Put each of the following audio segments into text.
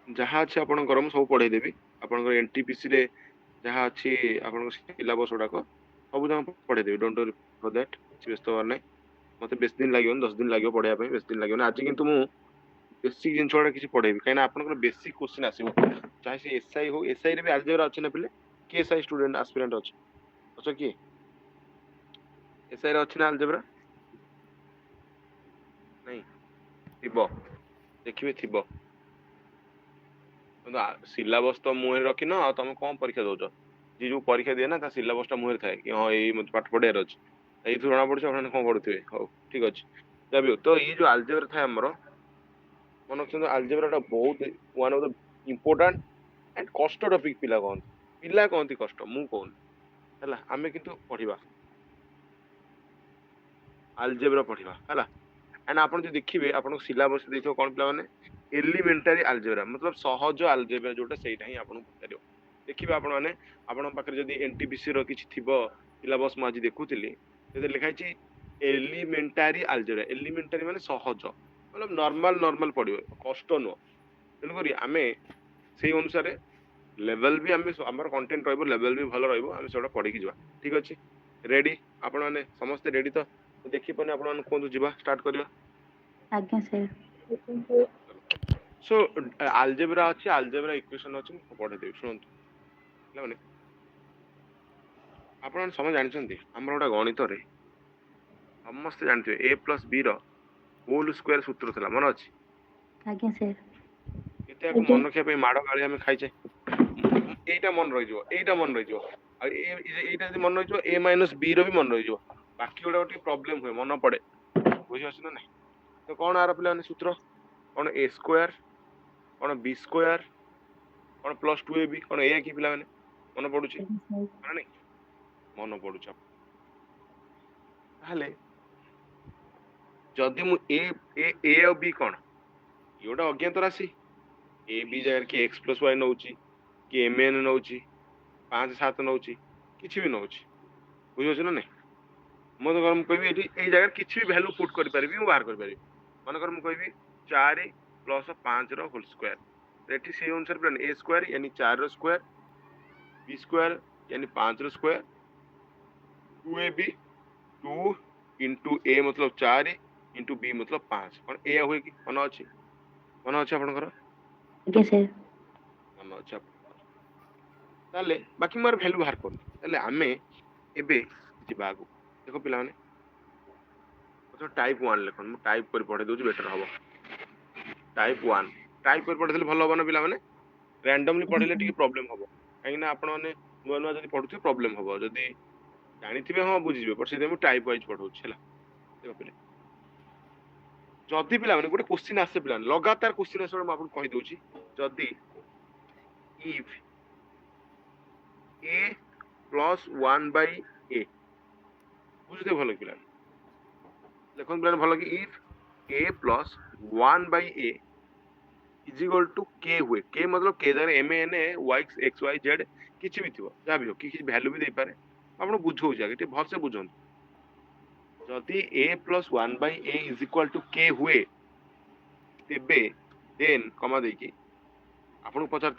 जहाँ अच्छे आपणकर सब पढ़े देवी आपंकर एनटीपीसी रे जहाँ अच्छी आप सिलेबस गुड़ाक सब जगह पढ़े देवी डोंट वरी फॉर दैट किसी व्यस्त हवार नहीं मत बेस दिन लगे 10 दिन लगे पढ़ाई बेस दिन लगे आज कि बेसिक जिन किसी पढ़ेबी कहीं आप बेसिक क्वेश्चन आसो चाहे सी एसआई हो एसआई रे भी अलजेब्रा अच्छे ना पिले कि एसआई स्टूडेंट एस्पिरेंट अच्छे अच्छा किए एसआई रे अच्छे ना अलजेब्रा नहीं थिबो देखिए थिबो सिलेबस तो मुहर रखिन आ तुम कौन परीक्षा दौच जी जो परीक्षा दिए ना सिलेबस मुहर थाए कि हाँ ये मत पाठ पढ़ार अच्छे ये जना पड़े कौन पढ़ुवे हौ ठीक अच्छे जब भी तो ये जो अलजेब्रा थाए आमर मन रखते अलजेब्रा बहुत one of the important and कष्ट टपिक पिला कहती कष्ट मु कहूनी है आम कि पढ़ा अलजेब्रा पढ़ा है एंड आप जो देखिए आप सिलेबस देखो कौन पे एलिमेंटारी अलजेब्रा मतलब सहज अलजेब्रा जोटा से आपको पचार देखिए आपने जब एनटीपीसी किसी थी सिलेबस मुझे देखुली लिखाई एलिमेंटारी अलजेब्रा एलिमेंटारी माने सहज मतलब नॉर्मल नॉर्मल पड़ो कष्ट नुह तेणुक आम से अनुसार लेवल भी आम कंटेंट रेवल भी भल रहा पढ़ी जा ठीक अच्छे रेडी आपण मैंने समस्ते रेडी तो देखी पाने आपण कहतु जा स्टार्ट करवा आज्ञा सर सो अलजेब्रा अच्छी अलजेब्रा इक्वेशन अच्छी पढ़े देवी शुणु पे आप समझ जानते आम गोटे गणित समस्ते जानते ए प्लस बी रोल स्क्वायर सूत्र था मन अच्छी आज्ञा सर ये मन रखा माड़ गाड़ी आम खाइचे यहीटा मन रहीटा मन रहीटा मन रही ए माइनस बी री मन रही बाकी गोटे प्रोब्लेम हुए मन पड़े बुझे ना ना तो कौन आर पे सूत्र कौन ए स्क्वायर कौन बी स्क्वायर कौन प्लस 2ab कौन ए कि पे मन पड़ू नहीं मन पड़ू जदि मु ए आ बी कौन ये गोटे अज्ञात राशि ए बी जगह कि एक्स प्लस वाई नौ कि एम एन नौ 5 7 नौ कि भी नौ बुझे ना नहीं मुझे कह जगह किसी भी भैल्यू पुट कर बाहर कर मनकर मुझे 4 प्लस 5 होल स्क्वायर ये से अनुसार पे ए स्क्वायर यानी 4 स्क्वायर बी स्क्वायर यानी 5 स्क्वायर 2ab 2 इंटू ए मतलब 4 इंटू बी मतलब 5 कौन ए हुए कि मन अच्छे आपंकर आज्ञा सर मन अच्छे ताले बाकी मोर वैल्यू बाहर कर आम एबे जा देख पिला टाइप 1 लिखन टाइप कर पढ़े दूसरी बेटर हम टाइप 1 टाइप कर पढ़े भल हम ना पिला रैंडमली पढ़े टी प्रॉब्लम हम कहीं आपण मैंने नुआ नुआ जब पढ़ुवे प्रॉब्लम हम जदि जानी हाँ बुझे बट से टाइप वाइज पढ़ाऊँ है देख जदि पे गोटे क्वेश्चन आसे पे लगातार क्वेश्चन आस मुझे कहीदे जदि if a plus 1 by a बुझते भल कि देख पे भल कि if a plus 1 by a is equal to के हुए के मतलब के जगह M N A Y X Y Z किसी भी थी जहाँ भी हो कि भैल्यू भी देपारे आप बुझे आगे भलसे बुझुन जदि a plus 1 by a is equal to के हुए तेबे देन कमा देकी आपन पचार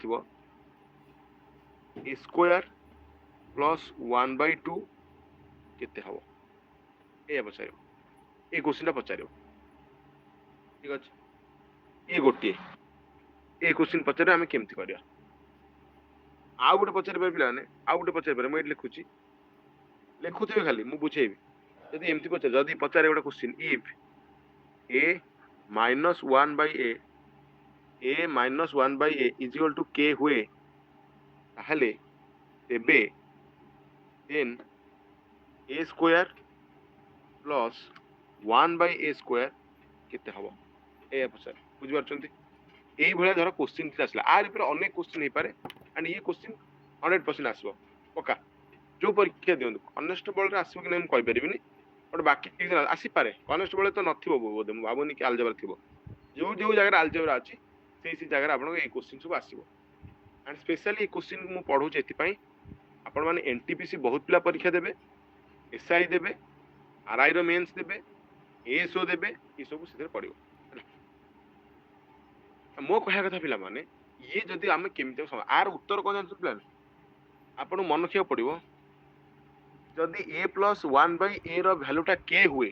ए स्क्वायर प्लस 1 बाई 2 केते हबो ए पचार ए क्वेश्चन पचार ठीक अच्छे ये गोटे ए क्वेश्चन पचार आम केमती करवा आउ गोटे पचार पे पे आउ गोटे पचार पे मुझे लिखुची लिखुथे खाली मुझे बुझेबी जदि एमती पचार जदि पचारे गोटे question if a minus 1 by a minus 1 by a is equal to के हुए ताहले तेबे then a square plus 1 by a square केते हबो ए पचार बुझी पारछंती एई भलिया धर क्वेश्चन आसला आर पर अनेक क्वेश्चन हो पारे एंड ये क्वेश्चन 100% आसबो पक्का जो परीक्षा दियंतु कनेस्टेबल आसबो कि नहीं कहि परिबिनी बट बाकी आसीपारे कनेस्टेबल तो नथिबो बोधे मु भाबुनी कि अलजेब्रा थिबो जो जो जगह अलजेब्रा अच्छी से जगह आपको ये क्वेश्चन सब आसो एंड स्पेशली ये क्वेश्चन मुझे पढ़ाऊँ ये आपण मैंने एनटीपीसी बहुत पिला परीक्षा देवे एसआई देवे आरआई रो मेंस देवे एएसओ देवे ये सब से पड़ो मो कह कथा पिला माने ये जदि आम केमी आर उत्तर कौन जानते प्लान आपन मन रखा पड़ो जदि ए प्लस वन बै ए रैल्यूटा के हुए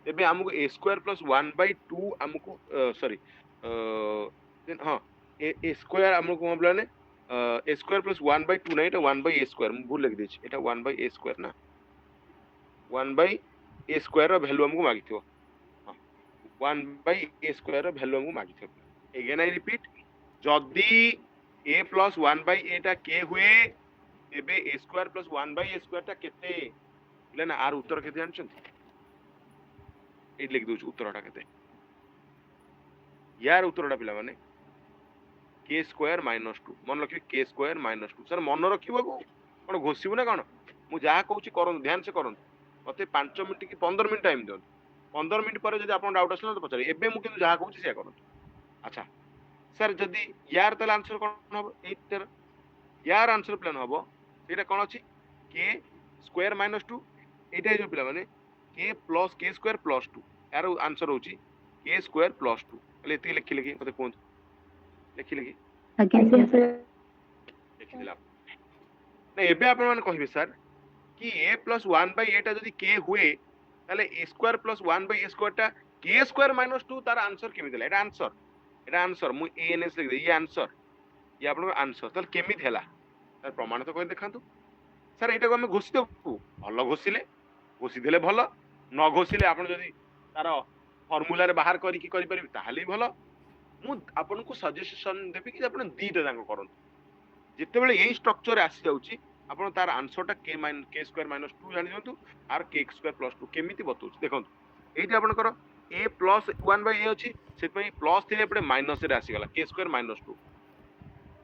तेबे आमको a square plus one by two आमको सॉरी हाँ ए स्क्वायर आमको कौन plan a square plus one by two ना वन बै ए स्क्वायर भूल लिखी देती है वन बै ए स्क्वायर ना one by a square value आमको मागी थो हाँ one by a square value आमको मागी थो एगेन आई रिपीट जदि ए प्लस वन बै एटा के हुए एबे a square plus one by a square टा केते ले ना आर उत्तर केते जानछंती ए लिख दोछ उत्तरटा केते यार उत्तरटा पिला माने के स्क्वायर माइनस 2 मन रखिबे के स्क्वायर माइनस 2 सर मन रखिबो को कोन घोसिबो ना कोन मु जहा कहूची करन ध्यान से करन मते 5 मिनिट की 15 मिनिट टाइम दियन 15 मिनिट पर जदि आपन डाउट असला तो पचारे एबे मु किंतु जहा कहूची से करन अच्छा सर जदि यार तले आंसर कोन हबो 8 ter यार आंसर प्लान हबो एटा कोन अछि के स्क्वायर माइनस 2 एटा जो पिला माने के स्क्वायर प्लस 2 यार आंसर होची के स्क्वायर प्लस 2 ले एति लिखि लिखि मते कोन लिखि लिखि आज्ञा सर लिखि दिला ना एबे आपन माने कहिबे सर कि a प्लस वन बै एटा जदि के हुए ताले a square plus one by a square टा के स्क्वायर माइनस 2 तार आंसर केमि देला एटा आंसर मु एएनएस लिख दे ये आंसर ये आपन आंसर ताल केमि थेला तार प्रमाण तो कहि देखांतु सर एटा को हम घोषित भलो घोषिले घोषि देले भलो न घोषिले आपन जदि तार फार्मूला रे बाहर करी की करि परिबे ताहाले भलो मु आपन को सजेशन देबी कि आपन दीटा जांग करन जेते बेले एई स्ट्रक्चर आसी जाउची आपन तार आंसरटा के स्क्वायर माइनस 2 जानि जंतु आर के स्क्वायर प्लस 2 केमिति बतौछ देखंतु एठी आपन कर a प्लस 1 बाय a अछि सेत पई प्लस थिले एपटे माइनस रे आसी गला के स्क्वायर माइनस 2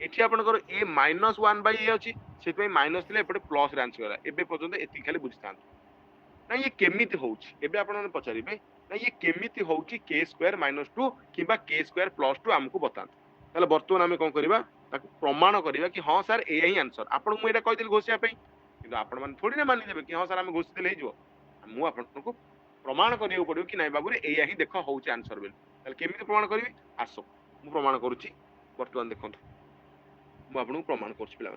एठी आपन कर a माइनस 1 बाय a अछि सेत पई माइनस थिले एपटे प्लस रे आसी गला एबे पर्यंत एति खाली बुझितान ना ये केमिति होउछ एबे आपन माने पचारिबे ना ये केमिति होउची के स्क्वायर माइनस 2 किबा के स्क्वायर प्लस 2 हमको बतान ताले वर्तमान हमें कोन करबा ताको प्रमाण करबा कि हां सर ए ही आंसर आपन मु एटा कहि घोषिया पे किंतु आपन मान थोड़ी ना मानि देबे कि हां सर हम घोषित ले हिजो मु आपन को प्रमाण करियो पड़ियो कि नाही बाबू रे एया ही देखो होउची आंसर बेल ताले केमिति प्रमाण करबी आसो मु प्रमाण करूची वर्तमान देखंतु मु आपन को प्रमाण करछि पिला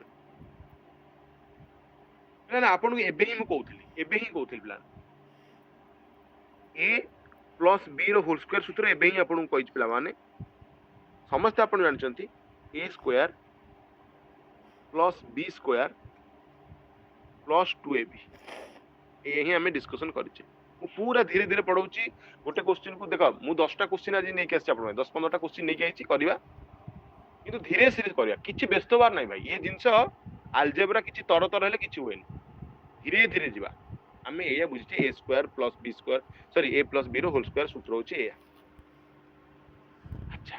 ना ना आपन एबे ही मु कहउथली पिला a प्लस b रो होल स्क्वायर सूत्र एबे ही आपन को कहिछि पिला माने समस्त आपन जानचंती a square plus b square plus 2ab यही हमें डिस्कशन करिचे मु पूरा धीरे धीरे पढौची गोटे क्वेश्चन को देखो मु 10टा क्वेश्चन आज नै के आछि आपन 10 15टा क्वेश्चन नै के आइछि करबा किंतु धीरे धीरे करबा किछि व्यस्तवार नै भाई ये जिंस अलजेब्रा किछि तर हेले किछि होएन धीरे धीरे जिबा हमें एया बुझिचे a square plus b square sorry a plus b रो होल स्क्वायर सूत्र होची एया अच्छा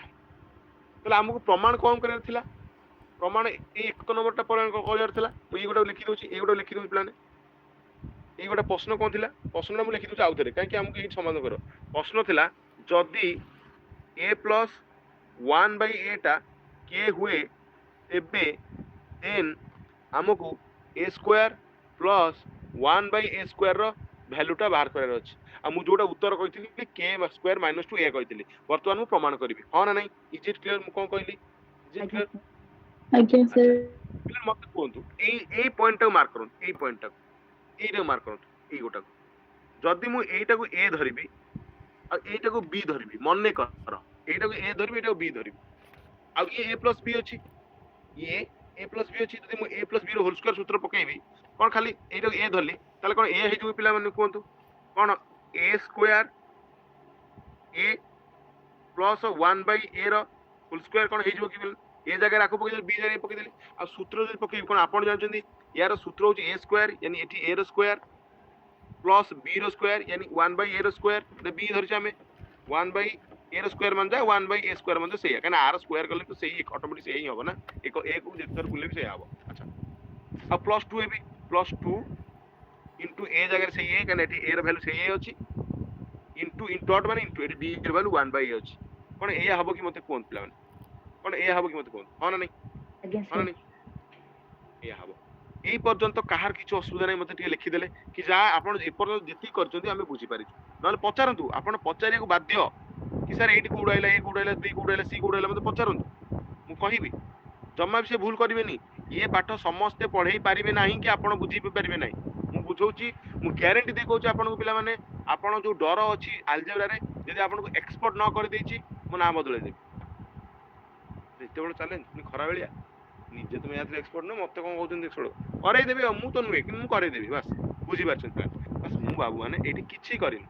तो हमको प्रमाण कौन करार थिला प्रमाण एक नंबरटा प्रमाण करार थिला मु ई गोटा लिखि दोची ए गोटा लिखि दोची प्लान ए गोटा प्रश्न कौन थिला प्रश्नटा मु लिखि दोची आउथरे काहे कि हमको ई समाधान करो प्रश्न थिला जदी a प्लस 1 बाय a टा के हुए एबे देन हमको a square plus 1 by a square रो वैल्यूटा बाहर करार अछि आ मु जोटा उत्तर कहितली के स्क्वायर माइनस 2 ए कहितली वर्तमान मु प्रमाण करबी हां ना नहीं इज इट क्लियर मु कोन कहली इज इट क्लियर आज्ञा सर फिर मत कोंतु ए पॉइंट को मार्क करन ए पॉइंट को ए रे मार्क करन ए गोटा जदी मु एटा को ए धरिबी आ एटा को बी धरिबी मन्ने कर एटा को ए धरिबी एटा को बी धरिबी आ ये a प्लस b अछि ये a प्लस b अछि जदी मु a प्लस b रो होल स्क्वायर सूत्र पकेबी कोन खाली एटा को ए धरली ताले कोन ए हे जो पिला माने कोंतु कोन a square a plus 1 by a रो होल स्क्वायर कोन हे जो कि ए जगह राखो पके बी जगह पके देली आ सूत्र जे पके कोन आपण जानचंदी यार सूत्र होची a स्क्वायर यानी एठी a रो स्क्वायर प्लस b रो स्क्वायर यानी 1 बाय a रो स्क्वायर ने b धरछ हमें 1 बाय a रो स्क्वायर मान जा 1 बाय a स्क्वायर मान जा सही है कना r स्क्वायर करले तो सही ऑटोमेटिक सही होबो ना एक a को जितर बुले भी सही आबो अच्छा अब plus 2ab plus 2 into a जगह सही है कना एठी a रो वैल्यू सही है अछि इनटू इन डॉट माने इनटू एठी b रो वैल्यू 1 बाय a अछि कोन ए हबो कि मते कोन प्लान कोन ए हबो कि मते कोन हां ना नहीं आज्ञा हां सर नहीं ए हबो এই পর্যন্ত কাহার কিছু অসুবিধা নাই মতে টিকে লিখি দেলে কি যা আপন এ পর্যন্ত যেতি করছন্তি আমি বুঝি পারিছু নহলে পচারন্তু আপন পচারিয়াକୁ বাধ্য কি স্যার এইটি কোড আইলা এই কোড আইলা বি কোড আইলা সি কোড আইলা মতে পচারন্তু মু কহিবি जमा भी से भूल करेंगे ये पाठ समस्ते पढ़े पारे ना कि आप बुझी पारे ना मुझे बुझाऊँ मुझे ग्यारंटी दे कहूँ आपको पे आप जो डर अच्छी आलजेब्रा जब आपको एक्सपर्ट न कर मो ना बदल देवी एत बड़ चैलेंज पुणी खरा बेलिया निजे तुम या एक्सपर्ट नुह मत कौन कहते एक्सपर्ट करदेवी मुझे तो नुहे कि करदेवी बस बुझीपार बस मु बाबू मैंने ये किसी करनी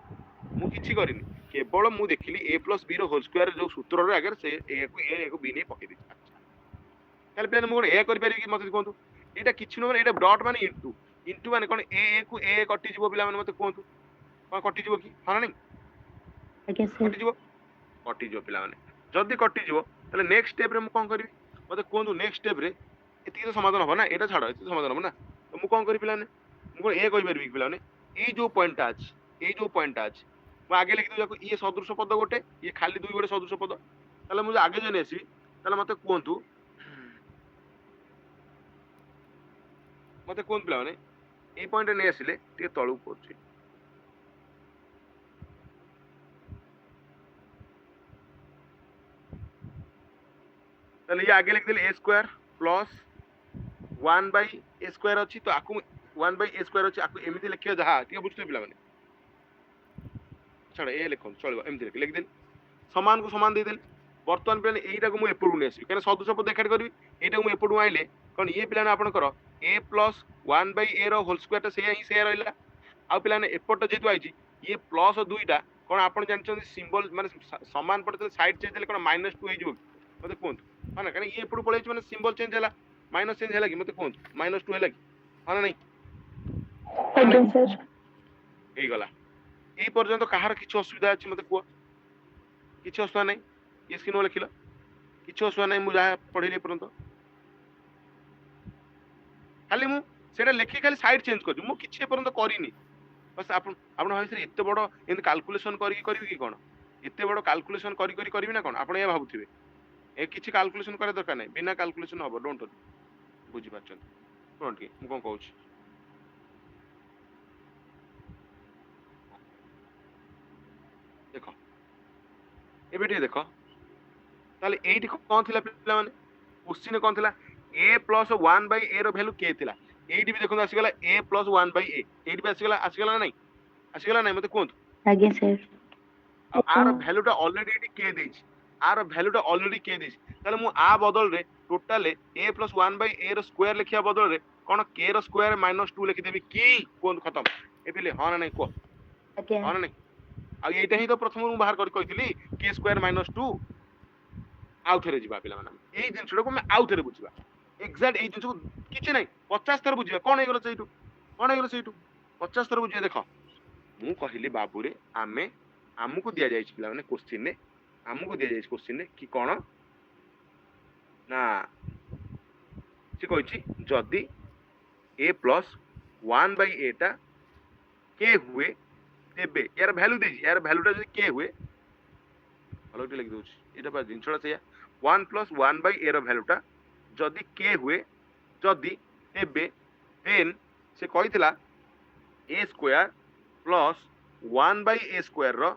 मुझे करनी केवल मुझे देखिली ए प्लस बी रोल स्क्वायर जो सूत्र आगे से ए को बी नहीं पकई पे मुझे ए कर मत कहतु यहाँ किसी नुह ये डट मान इंटू इंटू मान कौन ए को ए कटिज पे मत कहतु कौन कटिज कि हाँ ना आज्ञा सर कटिज कटिज पे जदि कटिज ताले नेक्स्ट स्टेप रे मु कोन करिवि मते कोंदु नेक्स्ट स्टेप रे एति तो समाधान हो ना एटा छाड़ एति समाधान हो ना तो मु कोन करि पिलाने मु को ए कहि परबि कि पिलाने ए जो पॉइंट आज मु आगे लिखि दउ जाको ये सदृश पद गोटे ये खाली दुई गोटे सदृश पद ताले मु आगे जने आसी ताले मते कोन पिलाने ए पॉइंट ने आसिले टे तळु पड़छि ताले ये आगे लिख देले ए स्क्वायर प्लस 1 बाय ए स्क्वायर अछि तो आकु 1 बाय ए स्क्वायर अछि आकु एमिति लिखियो जहा टिके बुझते पिला माने छाड़ ए लिखो चलबो एमिति लिख देल समान को समान दे देल वर्तमान पे एटा को मु एपडु ने आसी कने सदृश पद एकाड करबी एटा को मु एपडु आइले कोन ये पिला आपण कर ए प्लस 1 बाय ए रो होल स्क्वायर ता से रहला आ पिला ने एपट जेतु आइची ये प्लस दुईटा कोन आपण जानछन सिंबल माने समान पड़ते साइड चेंज ले कोन -2 हे जो मते कोन हाँ ना कहीं ये एपटू पड़े मैंने सिंबल चेंज है माइनस चेंज है कि मत कहूँ -2 है कि हाँ ना नहीं आज्ञा सर यही गला यही पर्यंत कहार किसी असुविधा अच्छी मत कह किसी असुविधा नहीं ये स्क्रीन लिखिल किसी असुविधा नहीं मुझे पढ़े पर्यंत खाली मुझे लिखी खाली साइड चेंज कर किसी पर्यंत करनी बस आप भाई एत बड़ एम काल्कुलेसन करी कि कौन एत बड़ काल्कुलेसन करी ना कौन आप भावुवे ए किसी काल्कुलेसन करे दरकार नहीं बिना काल्कुलेसन हम डोंट बुझी पार्छ कौन टी मु कौन कहूँ देख एबे देख ताले एठी कौन थिला पिला माने क्वेश्चन कौन थिला ए प्लस 1 बाय ए रो वैल्यू के थिला एठी भी देखो आसीगला ए प्लस 1 बाय ए एठी भी आसीगला नहीं मते कोन आज्ञा सर आर वैल्यूटा ऑलरेडी एठी के देछि आर वैल्यूटा ऑलरेडी के देछि ताले मु आ बदल रे टोटल ए प्लस 1 बाय ए रो स्क्वायर लिखिया बदल रे कोन के रो स्क्वायर -2 लिखि देबी की कोन खत्म ए पिले हां ना नहीं को आज्ञा हां ना नहीं आ एटा ही तो प्रथम मु बाहर कर कहितली के स्क्वायर -2 आउ थरे जिबा पिला माने एई जिंसडा को मैं आउ थरे बुझिबा एग्जैक्ट एई जिंस को किछ नहीं 50 थर बुझिबा कोन हेगलो सेइटू 50 थर बुझिबा देखो मु कहिली बाबू रे आमे आमुको दिया जाय पिला माने क्वेश्चन ने आमुको दिया जाय क्वेश्चन ने कि कोन ना से कहि जदि ए प्लस 1 बाय ए टा के हुए तेबे यार वैल्यू देछि यार वैल्यूटा जदि के हुए अलग लिख दोछि एटा बा जिंसडा से 1 प्लस 1 बाय ए रो वैल्यूटा जदि के हुए जदि तेबे देन से कहितला ए स्क्वायर प्लस 1 बाय ए स्क्वायर रो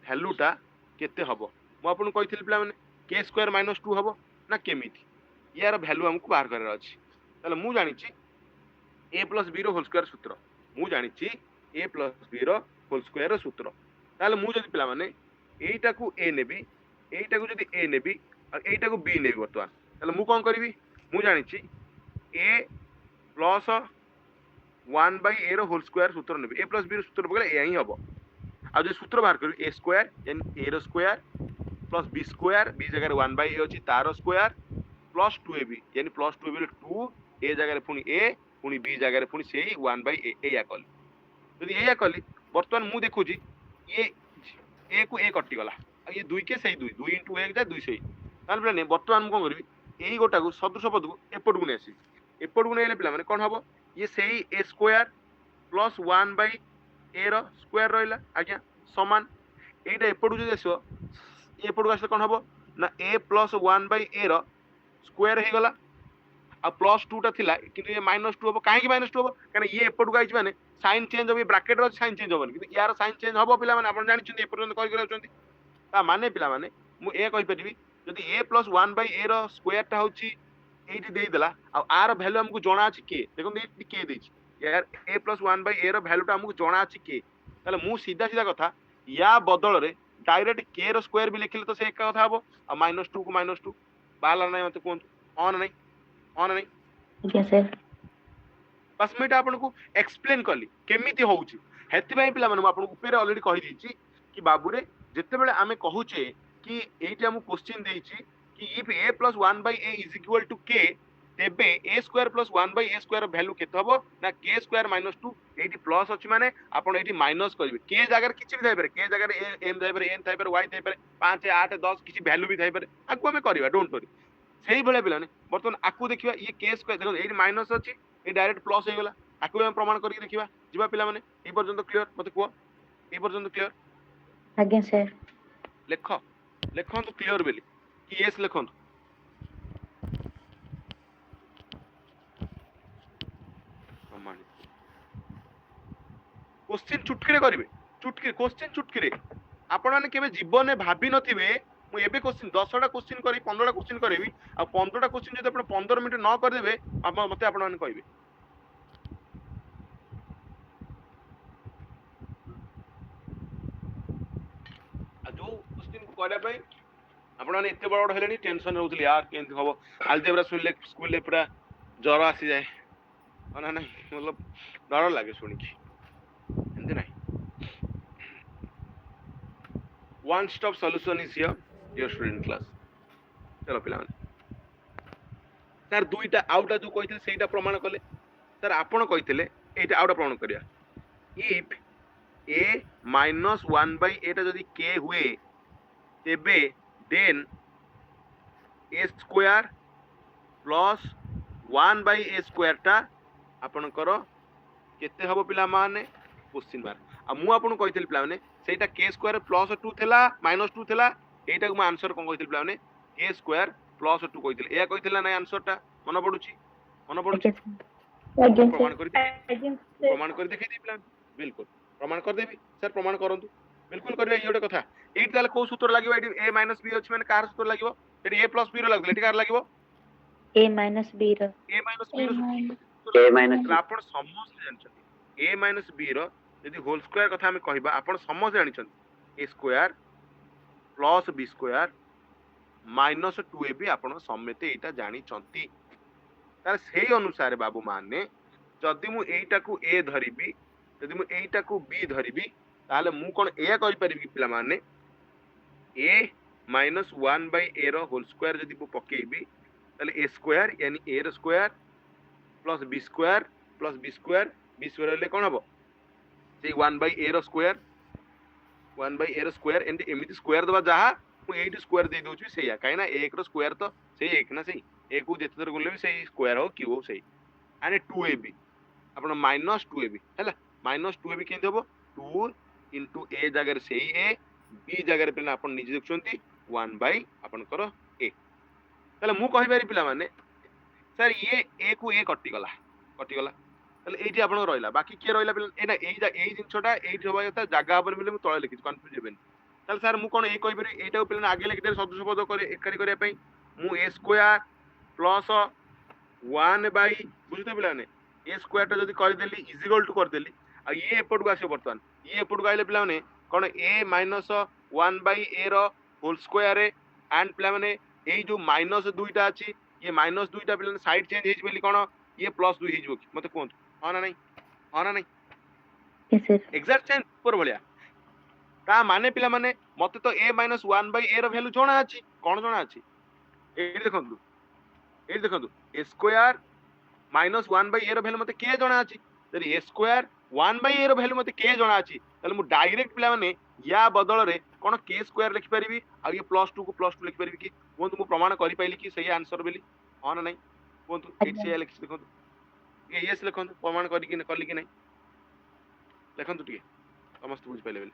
वैल्यूटा केते हबो मु आपन कहितली पिला माने के स्क्वायर -2 हबो ना केमिति यार वैल्यू हमको बाहर करार अछि ताले मु जानि छी ए प्लस बी रो होल स्क्वायर सूत्र मु जानि छी ए प्लस बी रो होल स्क्वायर रो सूत्र ताले मु जदि पिला माने एटा को ए नेबी एटा को जदि ए नेबी और एटा को बी नेबी वर्तमान ताले मु कोन करबी मु जानि छी ए प्लस 1 बाय ए रो होल स्क्वायर सूत्र नेबी ए प्लस बी रो सूत्र बगले ए ही हबो आ जो सूत्र बाहर करबी ए स्क्वायर यानी ए रो square plus b square b जगह 1 बाय ए अछि तारो स्क्वायर प्लस 2ab यानी प्लस 2 बेले 2 ए जगह पुनी ए पुनी बी जगह पुनी सेही 1 बाय ए एया कली यदि एया कली वर्तमान मु देखु जी ये ए को ए कटि गला आ ये 2 के सही 2 2 * 1 जा 2 सही ताल प्लान वर्तमान मु कोन करबी एई गोटा को सदृश पद को एपट को नेसी एपट को नेले पिला माने कोन हबो ये सही ए स्क्वायर प्लस 1 बाय ए रो स्क्वायर रहिला आज्ञा समान एटा एपट को जे आसो एपट को आसे कोन हबो ना ए प्लस 1 बाय ए रो स्क्वायर हे गला आ प्लस 2 टा थिला किंतु ये -2 हबो काहे कि -2 हबो कारण ये एपट को आइछ माने साइन चेंज होबे ब्रैकेट रो साइन चेंज होबन किंतु यार साइन चेंज हबो पिला माने आपण जानि छथि एपर्यंत कहि गेलौछथि ता माने पिला माने मु ए कहि परिबी जदि a + 1 / a रो स्क्वायर टा होची এইটি ଦେଇଦେଲା ଆଉ ଆର ଭ୍ୟାଲୁ ଆମକୁ ଜଣା ଅଛି କେ ଦେଖନ୍ତୁ ଏଇଠି କେ ଦେଇଛି यार a प्लस 1/a ର ଭ୍ୟାଲୁ ଟା ଆମକୁ ଜଣା ଅଛି କେ ତାହେଲେ ମୁଁ ସିଧା ସିଧା କଥା ୟା ବଦଳରେ ଡାଇରେକ୍ଟ କେ ର ସ୍କୋୟାର ବି ଲେଖିଲେ ତ ସେ ଏକା କଥା ହବ ଆଉ -2 କୁ -2 ବାହାରିଲା ନାହିଁ ମତେ କୁହନ୍ତୁ ହଁ ନା ନାହିଁ ଆଜ୍ଞା ସାର୍ ବାସ୍ ମୁଁ ଏଇଟା ଆପଣଙ୍କୁ ଏକ୍ସପ୍ଲେନ କଲି କେମିତି ହଉଛି ସେଥିପାଇଁ ପିଲାମାନେ ମୁଁ ଆପଣଙ୍କୁ ଉପରେ ଅଲରେଡି କହିଦେଇଛି କି ବାବୁରେ ଯେତେବେଳେ ଆମେ କହୁଛେ କି ଏଇଠି ଆମକୁ କ୍ୱେଶ୍ଚିନ୍ ଦେଇଛି କି if a plus 1/a is equal two k ତେବେ a square plus 1/a square value କେତେ ହବ ନା k ସ୍କୋୟାର -2 ଏଇଠି ପ୍ଲସ୍ ଅଛି ମାନେ ଆପଣ ଏଇଠି ମାଇନସ୍ କରିବେ k ଜାଗାରେ କିଛି ବି ଥାଇପାରେ k ଜାଗାରେ m ଥାଇପାରେ n ଥାଇପାରେ y ଥାଇପାରେ 5 8 10 କିଛି ଭ୍ୟାଲୁ ବି ଥାଇପାରେ ଆକୁ ଆମେ କରିବା ଡୋଣ୍ଟ वरी ସେଇଭଳିଆ ପିଲାମାନେ ବର୍ତ୍ତମାନ ଆକୁ ଦେଖିବା ଇଏ k ସ୍କୋୟାର ଦେଖନ୍ତୁ ଏଇଠି ମାଇନସ୍ ଅଛି এই ডাইরেক্ট প্লস হয়ে গলা আকু আমি প্রমাণ করি দেখিবা ଯିବା ପିଲାମାନେ এই পর্যন্ত ক্লিয়ার মতে কুହ এই পর্যন্ত ক্লিয়ার ଆଜ୍ଞା ସାର୍ লেখ লেখନ୍ତୁ ক্লিয়ার বেলি কি yes লেখନ୍ତୁ क्वेश्चन चुटकीरे करिवे चुटकी क्वेश्चन चुटकीरे आपण माने केबे जीवन में भाबी नथिबे ମୁଁ ଏବେ क्वेश्चन 10ଟା क्वेश्चन करी 15ଟା क्वेश्चन करेबी आ 15ଟା क्वेश्चन जदि आपण 15 मिनिट न कर देबे मते आपण माने कहबे आ जो क्वेश्चन को करबा पई आपण माने एते बड़ हेलेनी टेंशन होउतली यार केंति हबो अलजेब्रा सुनले स्कूल ले पूरा ज्वर आसी जाए ना नहीं मतलब डर लागे सुनी की एंति नहीं one stop solution is here dear student class चलो पिला सर दुईटा आउटा जो कहितले सेटा प्रमाण कले सर आपण कहितले एटा आउटा प्रमाण करिया इफ a minus 1/a टा जदी k हुए तेबे then a square plus 1/a square टा आपण करो केते हबो पिला माने क्वेश्चन मार्क आ मु आपण कहितले पिला माने सेटा k स्क्वायर प्लस 2 थेला -2 थेला एटा को म आंसर कोन कहितले पिला माने k स्क्वायर प्लस 2 कहितले या कहितला नै आंसर टा मन पडुची ଆଜ୍ଞା प्रमाण ସାର୍ कर देखै दी पिला बिल्कुल प्रमाण कर देबी सर प्रमाण करंतु बिल्कुल करबे ई ओटे कथा एट ताले को सूत्र लागिवो एटी a b अछि माने कार सूत्र लागिवो एटी a b रो लागले एटी कार लागिवो a minus b ର a b रो a माइनस आपण समस्त जानछथि a b रो यदि होल स्क्वायर कथा हम कहबा आपण समस्त जानछथि a square plus b square minus 2ab आपण समेते एटा जानि छथि तार सेही अनुसार बाबू माने जदि मु एटा को a धरिबी जदि मु एटा को b धरिबी ताले मु कोन ए करि परिबी पिला माने a minus 1/a रो होल स्क्वायर जदि मु पकेबी ताले a स्क्वायर यानी a रो स्क्वायर प्लस b स्क्वायर ले कोन हबो से 1/a रो स्क्वायर एंड एमिति स्क्वायर दबा जहा मु एटी स्क्वायर दे दोछु सेया काइना 1 रो स्क्वायर तो सेही 1 ना सेही 1 को जेते थर गुले भी सेही स्क्वायर हो क्यूब हो सेही आने 2ab आपण -2ab हैला -2ab केंति हबो 2 into a जगह सेही a b जगह पे आपण निजे देखछंती 1 by आपण करो a तले मु कहि बारी पिला माने सर ये a को a कटि गला तले एठी आपण रहइला बाकी के रहइला पिला एना एई जिंसटा एठी होबा कथा जागा पर मिले मु तळे लिखि कंफ्यूज हेबेन तले सर मु कोन ए कहि बारी एटा पिला आगे लिखि दे सदृश पद करे एकारी करे पई मु a स्क्वायर प्लस 1 by बुझते पिला ने a स्क्वायर टा जदी कर देली इज इक्वल टू कर देली आ ये एपट को आसे बर्तमान ये एपट को आइले पिला ने कोन a minus 1/a रो होल स्क्वायर एंड पिला माने एई जो माइनस 2 टा अछि ये माइनस 2 टा पिला साइड चेंज हेज बेली कोन ये प्लस 2 हेजबो मते कोन हां ना नहीं यस सर एग्जैक्ट चेंज पर भलिया ता माने पिला माने मते तो a minus 1/a रो वैल्यू जणा अछि कोन जणा अछि एई देखंतु a स्क्वायर minus 1/a रो वैल्यू मते के जणा अछि जदि a स्क्वायर 1/a रो वैल्यू मते के जणा अछि तले मु डायरेक्ट पिला माने या बदल रे कोन k स्क्वायर लिखि परिबी आ ये +2 को +2 लिखि परिबी कि कोन मु प्रमाण करि पाइली कि सही आंसर बेली हां ना नहीं कोन एट से लिखि देखंतु ये यस लिखंतु प्रमाण करि कि करली कि नहीं लिखंतु टिके समस्त बुझ पाइले बेली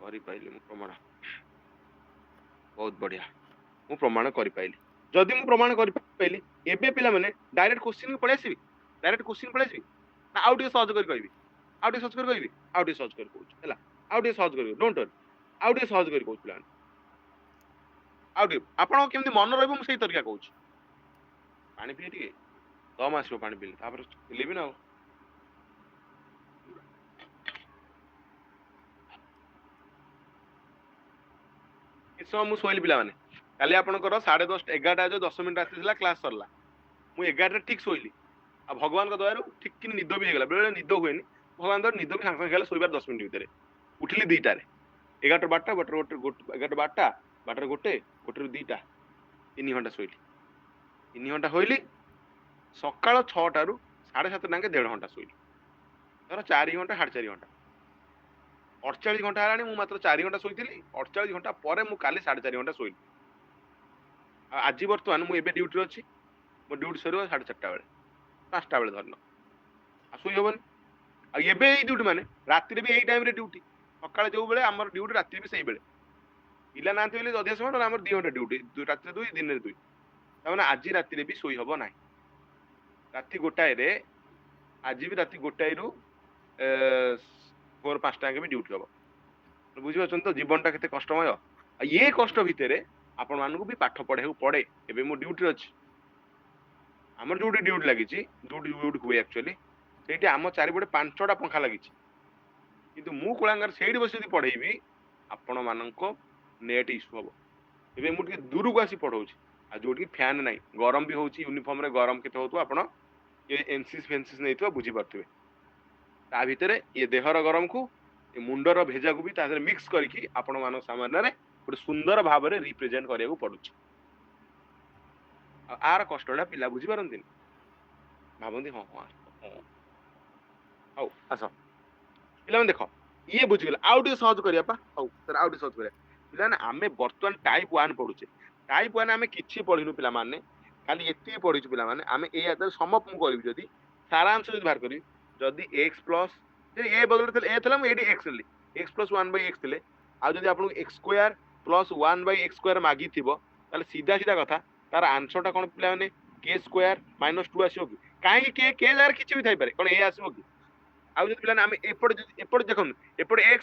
करि पाइली मु प्रमाण बहुत बढ़िया मु प्रमाण करि पाइली जदि मु प्रमाण करि पाइली एबे पिला माने डायरेक्ट क्वेश्चन को पळे आसीबी ना आउट सहज कर कहबी आउट सहज कर कहबी आउट सहज कर कहू हैला आउट सहज कर डोंट वरी आउ टे सहज करी कहूँ पिला आउ टे आपण केमती मन रहइबो मु सेही तरीका कहूँ पानी पिए टिके दम आसो पानी पिले तापर लेबी ना किस समय मु सोइली पिला माने काली आपनकर 10:30 11टा जो 10 मिनिट आसीला क्लास सरला मु 11टा ठीक सोइली आ भगवान का दयारु ठीक कि निद भी हेगला बेले निद हुएनी भगवान दर निद भी सांग हेला सोइबार 10 मिनिट भीतर उठिली 2टा रे 11 12टा बटर 11 12टा बटर गोटे गोटे 2टा 3 घंटा सोइली 3 घंटा होइली सकाळ 6टा रु 7:30 नांगे 1.5 घंटा सोइली धर 4 घंटा 4.5 घंटा 48 घंटा हेलानी मु मात्र 4 घंटा सोइथिली 48 घंटा परे मु काली 4.5 घंटा सोइली आज बर्तमान मु एबे ड्यूटी अछि मो ड्यूटी सरियो 4:30 बेले 5टा बेले धरन आ सोई होबन आ एबे एई ड्यूटी माने रात्रि भी एई टाइम रे ड्यूटी सकाळ जो बेले हमर ड्यूटी रात्रि भी सही बेले इला नांति बेले अधिक समय हमर 2 घंटा ड्यूटी रात्रि 2 दिन रे 2 तामाने आज रात्रि भी सोई होबो नाही रात्रि गोटाए रे आज भी रात्रि गोटाए रु 4 5टा के भी ड्यूटी होबो बुझी पाछन तो जीवनटा केते कष्टमय आ ये कष्ट भितरे आपण मानकु भी पाठ पढ़े पड़े एबे मो ड्यूटी अछि हमर जोडी ड्यूटी लागि छि ड्यूटी हुए एक्चुअली सेठी हम चारिबडे 5टा पंखा लागि छि किंतु मु कोलांगर सेठी बसी पढ़ेबी आपण मानको नेट इशू हबो एबे मु के दूर को आसी पढ़ौछि आ जोडी फैन नाही गरम भी होछि यूनिफॉर्म रे गरम केते होतो आपण ये एनसीस फेंसिस नैतो बुझी परथिबे ता भितरे ये देहर गरम को ये मुंडर भेजा को भी तादर मिक्स करके आपण मान सामान्य रे गोटे सुंदर भाव में रिप्रेजेंट करिया पड़ुछि आर कष्टटा पिला बुझी पारंती भावंती हाँ हाँ हाँ आस पिला देख ये बुझीगला आउ टे सहज करिया पा हौ सर आउ टे सहज करिया पिला ना आमे वर्तमान टाइप 1 पढुचे टाइप 1 आमे किछि पढिनु पिला माने खाली एति पढिछु पिला माने आमे ए आदर समप मु करबी जदी सारांश जदी बाहर करबी जदी x प्लस ए बदल ए थला म एडी x ली x + 1/x थिले आ जदी आपन x स्क्वायर प्लस 1/x² मागी थिबो ताले सीधा सीधा कथा तार आंसर टा कोन पिला माने k स्क्वायर - 2 आसीओ कि काहे कि k जार किछि भी थाई पारे कोन ए आसीओ कि आ जदी पिला आमे एपड देखन एपड x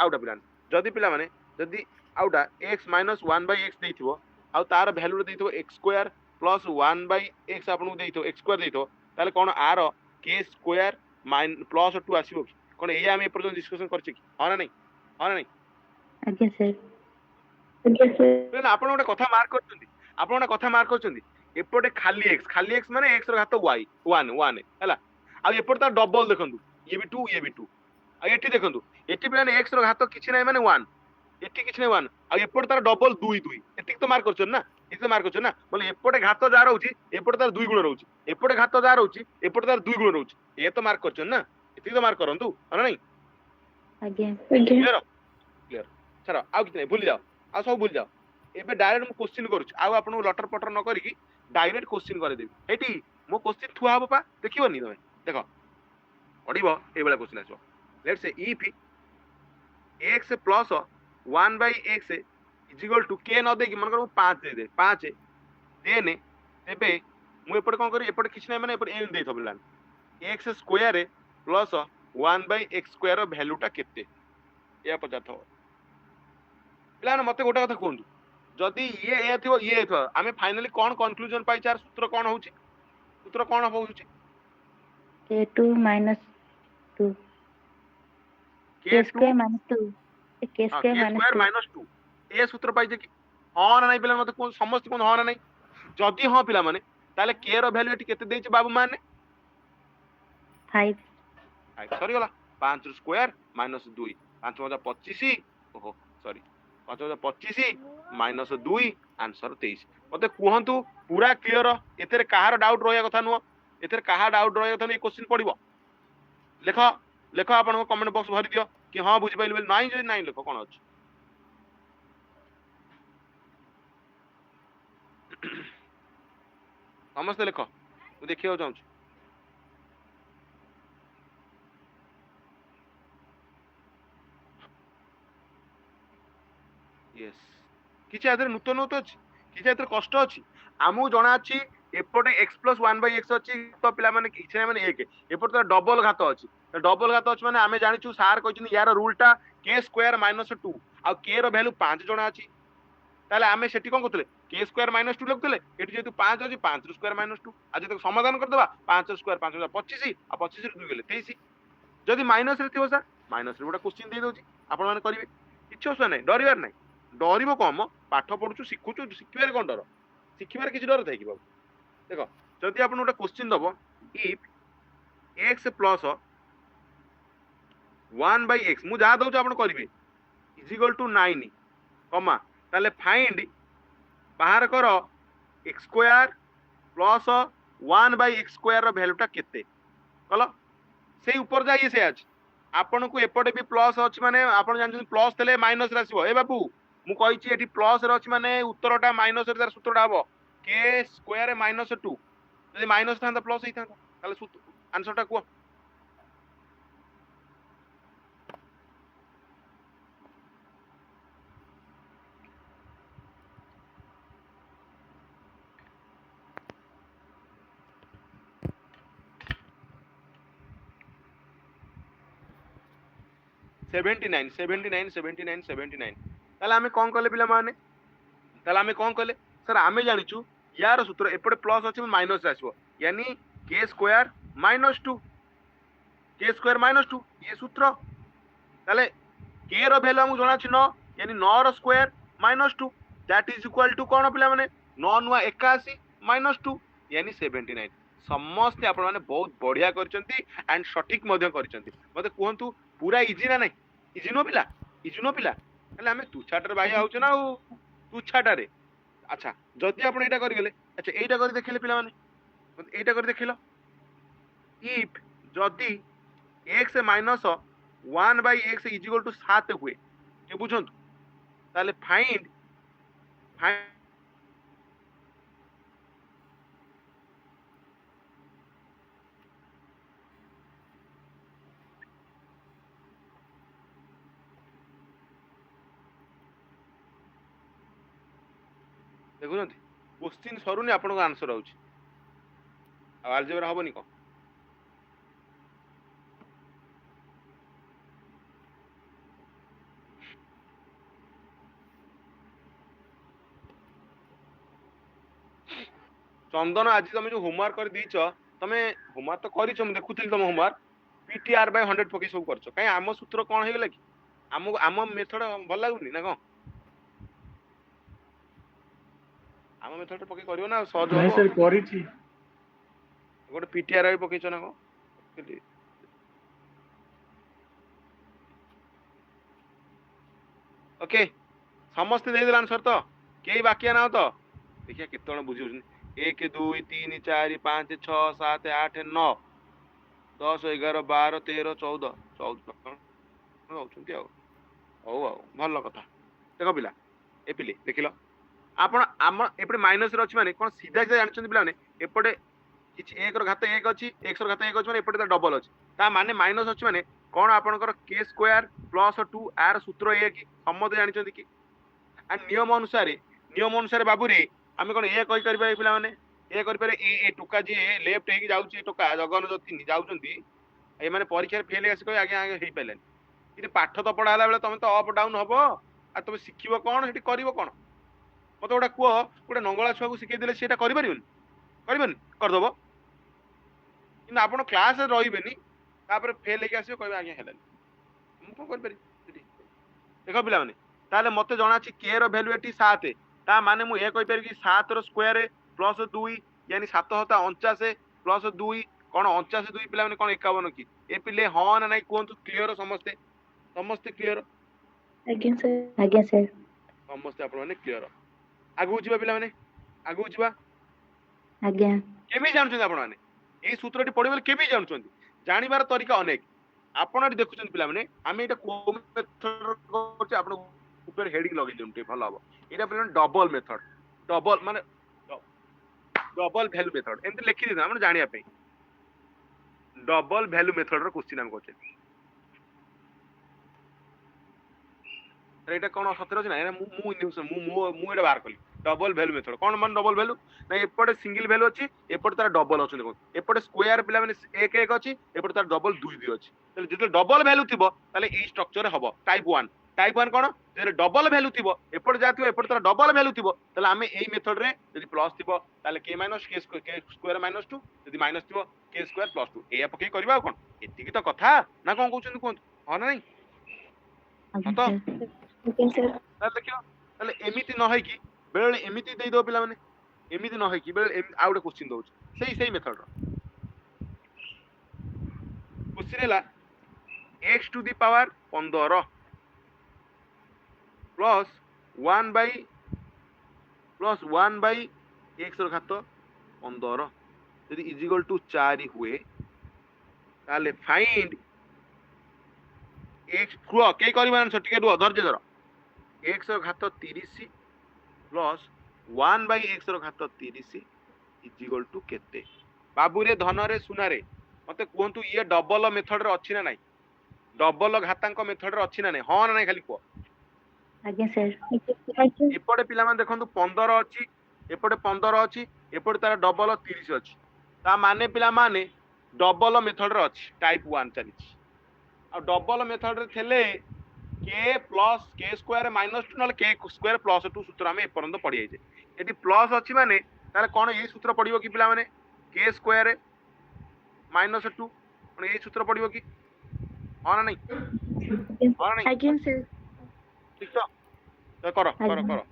आउटा पिला जदी पिला माने जदी आउटा x - 1/x देथिबो आ तार वैल्यू देथिबो x स्क्वायर प्लस 1/x आपन देथिबो x स्क्वायर देथिबो ताले कोन आर k स्क्वायर प्लस 2 आसीबो कि कोन ए आमे एपर डिस्कशन करछि कि हां ना नहीं हां ना नहीं आज्ञा सर ଆପଣ ଗୋଟେ କଥା ମାର୍କ କରୁଛନ୍ତି ଆପଣ ଗୋଟେ କଥା ମାର୍କ କରୁଛନ୍ତି ଏପଟେ ଖାଲି x ମାନେ x ର ଘାତ y 1 1 ହେଲା ଆଉ ଏପଟେ ତା ଡବଲ ଦେଖନ୍ତୁ ଇଏ ବି 2 ଇଏ ବି 2 ଆଉ ଏଠି ଦେଖନ୍ତୁ ଏଠି ମାନେ x ର ଘାତ କିଛି ନାହିଁ ମାନେ 1 ଏଠି କିଛି ନାହିଁ 1 ଆଉ ଏପଟେ ତାର ଡବଲ 2 2 ଏତିକି ତ ମାର୍କ କରୁଛନ୍ତି ନା ଏତିକି ତ ମାର୍କ କରୁଛନ୍ତି ନା ବୋଲେ ଏପଟେ ଘାତ ଯା ରହୁଛି ଏପଟେ ତାର 2 ଗୁଣ ରହୁଛି ଏପଟେ ଘାତ ଯା ରହୁଛି ଏପଟେ ତାର 2 ଗୁଣ ରହୁଛି ଏ ତ ମାର୍କ କରୁଛନ୍ତି ନା ଏତିକି ତ ମାର୍କ କରନ୍ତୁ ହଁ ନାହିଁ आज्ञा क्लियर क्लियर छाड़ आउ कि भूली जाओ आ सब भूली जाओ एबे डायरेक्ट मु क्वेश्चन करूछ आ आपन लटर पटर न करी डायरेक्ट क्वेश्चन करे देबी एटी मो क्वेश्चन थुआ हबो पा देखिबोनी तमे देखो पढिबो ए बेला क्वेश्चन आसो let's say if x plus 1/x is equal to k न दे कि मन कर 5 दे दे 5 देने एबे मु एपड कोन करी एपड किछ नै माने एपड n दे थबलान x square plus 1/x² value टा केते या पचाथ पिलाने मते गोटा कथा कहंतु जदी ये थिबो ये थिबो आमे फाइनली कोन कंक्लूजन पाइ चार सूत्र कोन होउची सूत्र कोन होउची k2 - 2 k² - 2 k² - 2 ए सूत्र पाइ जे कि हां ना नहीं पिला मते कोन समस्त कोन हां ना नहीं जदी हां पिला माने ताले k रो वैल्यू एटी केते देछि बाबू माने 5 सॉरी गला 5 स्क्वायर - 2 5 * 25 ओहो सॉरी 5 * 25 - 2 आंसर 23 मते कहंतु पूरा क्लियर एतरे कहार डाउट रहया कथा नुओ एतरे कहा डाउट रहया कथा नै क्वेश्चन पढिबो लेख लेख आपन कमेंट बॉक्स भरि दियो कि हां बुझि पाइल नाही जे नाही लेख कोन अछि समस्त लेख तू देखियो जाउछ यस किछि आदर नूतन होत अछि किछि आदर कष्ट अछि आमु जणा अछि एपटे x + 1/x अछि तो पिला माने किछि नै माने 1 एपटे तो डबल घात अछि डबल घात अछि माने आमे जानिछु सार कहछिन यार रूल टा k² - 2 आ के रो वैल्यू 5 जणा अछि ताले आमे सेठी कोन करथले के स्क्वायर माइनस 2 लिखथले एठी जेतु 5 अछि 5 रो स्क्वायर माइनस 2 आ जते समाधान कर देबा 5 स्क्वायर 5 25 आ 25 रो 2 गेले 23 जदि माइनस रे थिबो सर माइनस रे गोटा क्वेश्चन दे दोची आपण माने करिवे किछ असो नै डरिवार नै डरिबो कम पाठ पढुछु शिखुछु शिखिबार कोन डर शिखिबार किछ डर थाइ कि बाबू देखो जदि आपण गोटा क्वेश्चन दबो if x plus 1 by x मु जा दउछु आपण करिवे इज इक्वल टू 9 कमा ताले फाइंड बाहर करो x square plus 1 by x square रो वैल्यूटा केते कलो से ऊपर जाइए से आज आपण को एपटे भी प्लस अछि माने आपण जान प्लस थले माइनस रासिबो ए बाबू मु कहिछि एठी प्लस रे अछि माने उत्तरटा माइनस रे तार सूत्रटा हबो के स्क्वायर माइनस 2 यदि माइनस था प्लस ही था ताले सूत्र आंसरटा को 79 79 79 79 ताले आमे कोन करले पिला माने ताले आमे कोन करले सर आमे जानिचु यार सूत्र एपटे प्लस अछि माइनस आसीबो यानी के स्क्वायर माइनस 2 के स्क्वायर माइनस 2 ये सूत्र ताले के रो वैल्यू हमु जणा छि 9 यानी 9 रो square minus 2 that is equal to कोन पिला माने 9 नुआ 81 माइनस 2 यानी 79 समस्त आपण माने बहुत बढ़िया करचंती एंड सटीक मध्य करचंती मते कहंतु पूरा इजी ना नहीं इजी नो पिला हले हमें तुछाटर भाई आउछ ना तुछाटारे अच्छा जदि आपण एटा करि गेले अच्छा एटा करि देखिले पिला माने एटा करि देखिलो इफ जदि x minus 1 by x is equal to 7 हुए के बुझंतु ताले फाइंड देखुଛନ୍ତି क्वेश्चन सरुनी आपनको आंसर आउछ आ अलजेब्रा हबनी को चंदन आज तुम जो होमवर्क कर दीच तमे होमवर्क तो करिछ हम देखुथिल तुम होमवर्क पीटीआर बाय 100 पके सब करछ काई आम सूत्र कोन हे गेला कि आम मेथड भल लागुनी ना को आम मेथड पके करियो ना सहज नहीं सर करिछि गोटे पीटीआर आइ पकेछ ना को ओके समस्त दे दिल आंसर तो केही बाकी ना तो देखिए केतण बुझियो 1 2 3 4 5 6 7 8 9 10 11 12 13 14 14 होचंती आ ओ भल कथा देखो पिला ए पिले देखिलो आपण आम एपटे माइनस रे अछि माने कोन सीधा सीधा जानछन पिला माने एपटे किछ 1 रो घात 1 अछि x रो घात 1 अछि माने एपटे डबल अछि ता माने माइनस अछि माने कोन आपनकर k स्क्वायर प्लस 2 आर सूत्र ए कि सम्मत जानछन कि आ नियम अनुसार बाबू रे आमे कोन ए कहि करबा पिला माने ए करि पारे ए टोका जे लेफ्ट हे कि जाउची टोका जगन जति जाउचंती ए माने परीक्षा फेल आसी कहि आगे आगे हेई पाइलन इते पाठ तो पढाला बेले तमे तो अप डाउन हबो आ तमे सिखिबो कोन हेटी करिवो कोन मत गोटा कुह गोटे नंगला छुआ को शिखै देले सेटा करि परिबन कर दबो कि आपण क्लास रहिबेनी तापर फेल हे आसीबो कहबे आगे हेलन हम को कर पारि देखो पिला माने ताले मते जणा छि के रो वैल्यू एटी 7 ता माने मु ए कहि पारि कि 7 रो स्क्वायर प्लस 2 यानी 7 होता 49 प्लस 2 कोन 49 2 पिला माने कोन 51 की ए पिले हां ना नाही कोंतु क्लियर समस्ते क्लियर आज्ञा सर समस्ते आपण माने क्लियर आगु जिबा पिला माने आगु जिबा आज्ञा केबी जानछन आपण माने ए सूत्रटी पढिबल केबी जानछन जानिबार तरीका अनेक आपण देखुछन पिला माने आमे एटा को मेथड करछ आपण ऊपर हेडिंग लगै दिउते भल हबो एटा पिला डबल मेथड डबल माने डबल वैल्यू मेथड एंत लिखि दिना हम जानिया पे डबल वैल्यू मेथड रो क्वेश्चन हम करछे एटा कोन सत्र अछि ना एटा मु न्यूज मु एटा बाहर कली डबल वैल्यू मेथड कोन मान डबल वैल्यू ना एपटे सिंगल वैल्यू अछि एपटे तार डबल अछि देखो एपटे स्क्वायर पिला माने 1 1 अछि एपटे तार डबल 2 2 अछि तले जेते डबल वैल्यू थिबो तले ए स्ट्रक्चर हबो टाइप 1 टाइप 1 कोन जे डबल वैल्यू थिबो एपट जा थिबो एपट तार डबल वैल्यू थिबो तले हमें एई मेथड रे यदि प्लस थिबो ताले k स्क्वायर माइनस 2 यदि माइनस थिबो k स्क्वायर प्लस 2 एया पके करबा कोन एतिकी तो कथा ना कोन कहउछन कोन हो ना नहीं आज्ञा तो सर आज्ञा सर ताले देखियो ताले एमिति न होई कि बेले एमिति देई दो पिला माने एमिति न होई कि बेले आ गुटे क्वेश्चन दउछ सेई मेथड रो क्वेश्चन हैला x to the power 15 plus 1 by x रो घात 15 यदि इज इक्वल टू 4 हुए ताले फाइंड x कुआ के करबा आंसर टिके दुआ धैर्य धर x रो घात 30 प्लस 1 बाई x रो घात 30 इज इक्वल टू केते बाबू रे धन रे सुना रे मते कहंतु ये डबल मेथड रे अछि ना नाही डबल घातांक मेथड रे अछि ना नाही हां ना नाही खाली को आज्ञा सर एपटे पिला माने देखंतु 15 अछि एपटे 15 अछि एपटे तार डबल 30 अछि ता माने पिला माने डबल मेथड रे अछि टाइप 1 चली आ डबल मेथड रे थेले k plus k square minus 2 नले k स्क्वायर प्लस 2 सूत्र हमें एपर्यंत पढ़ी जाइछे यदि प्लस अछि माने ताले कोन ए सूत्र पढ़िबो कि पिला माने k स्क्वायर माइनस 2 कोन ए सूत्र पढ़िबो कि हां ना नहीं हां नहीं आज्ञा सर ठीक तो करो करो करो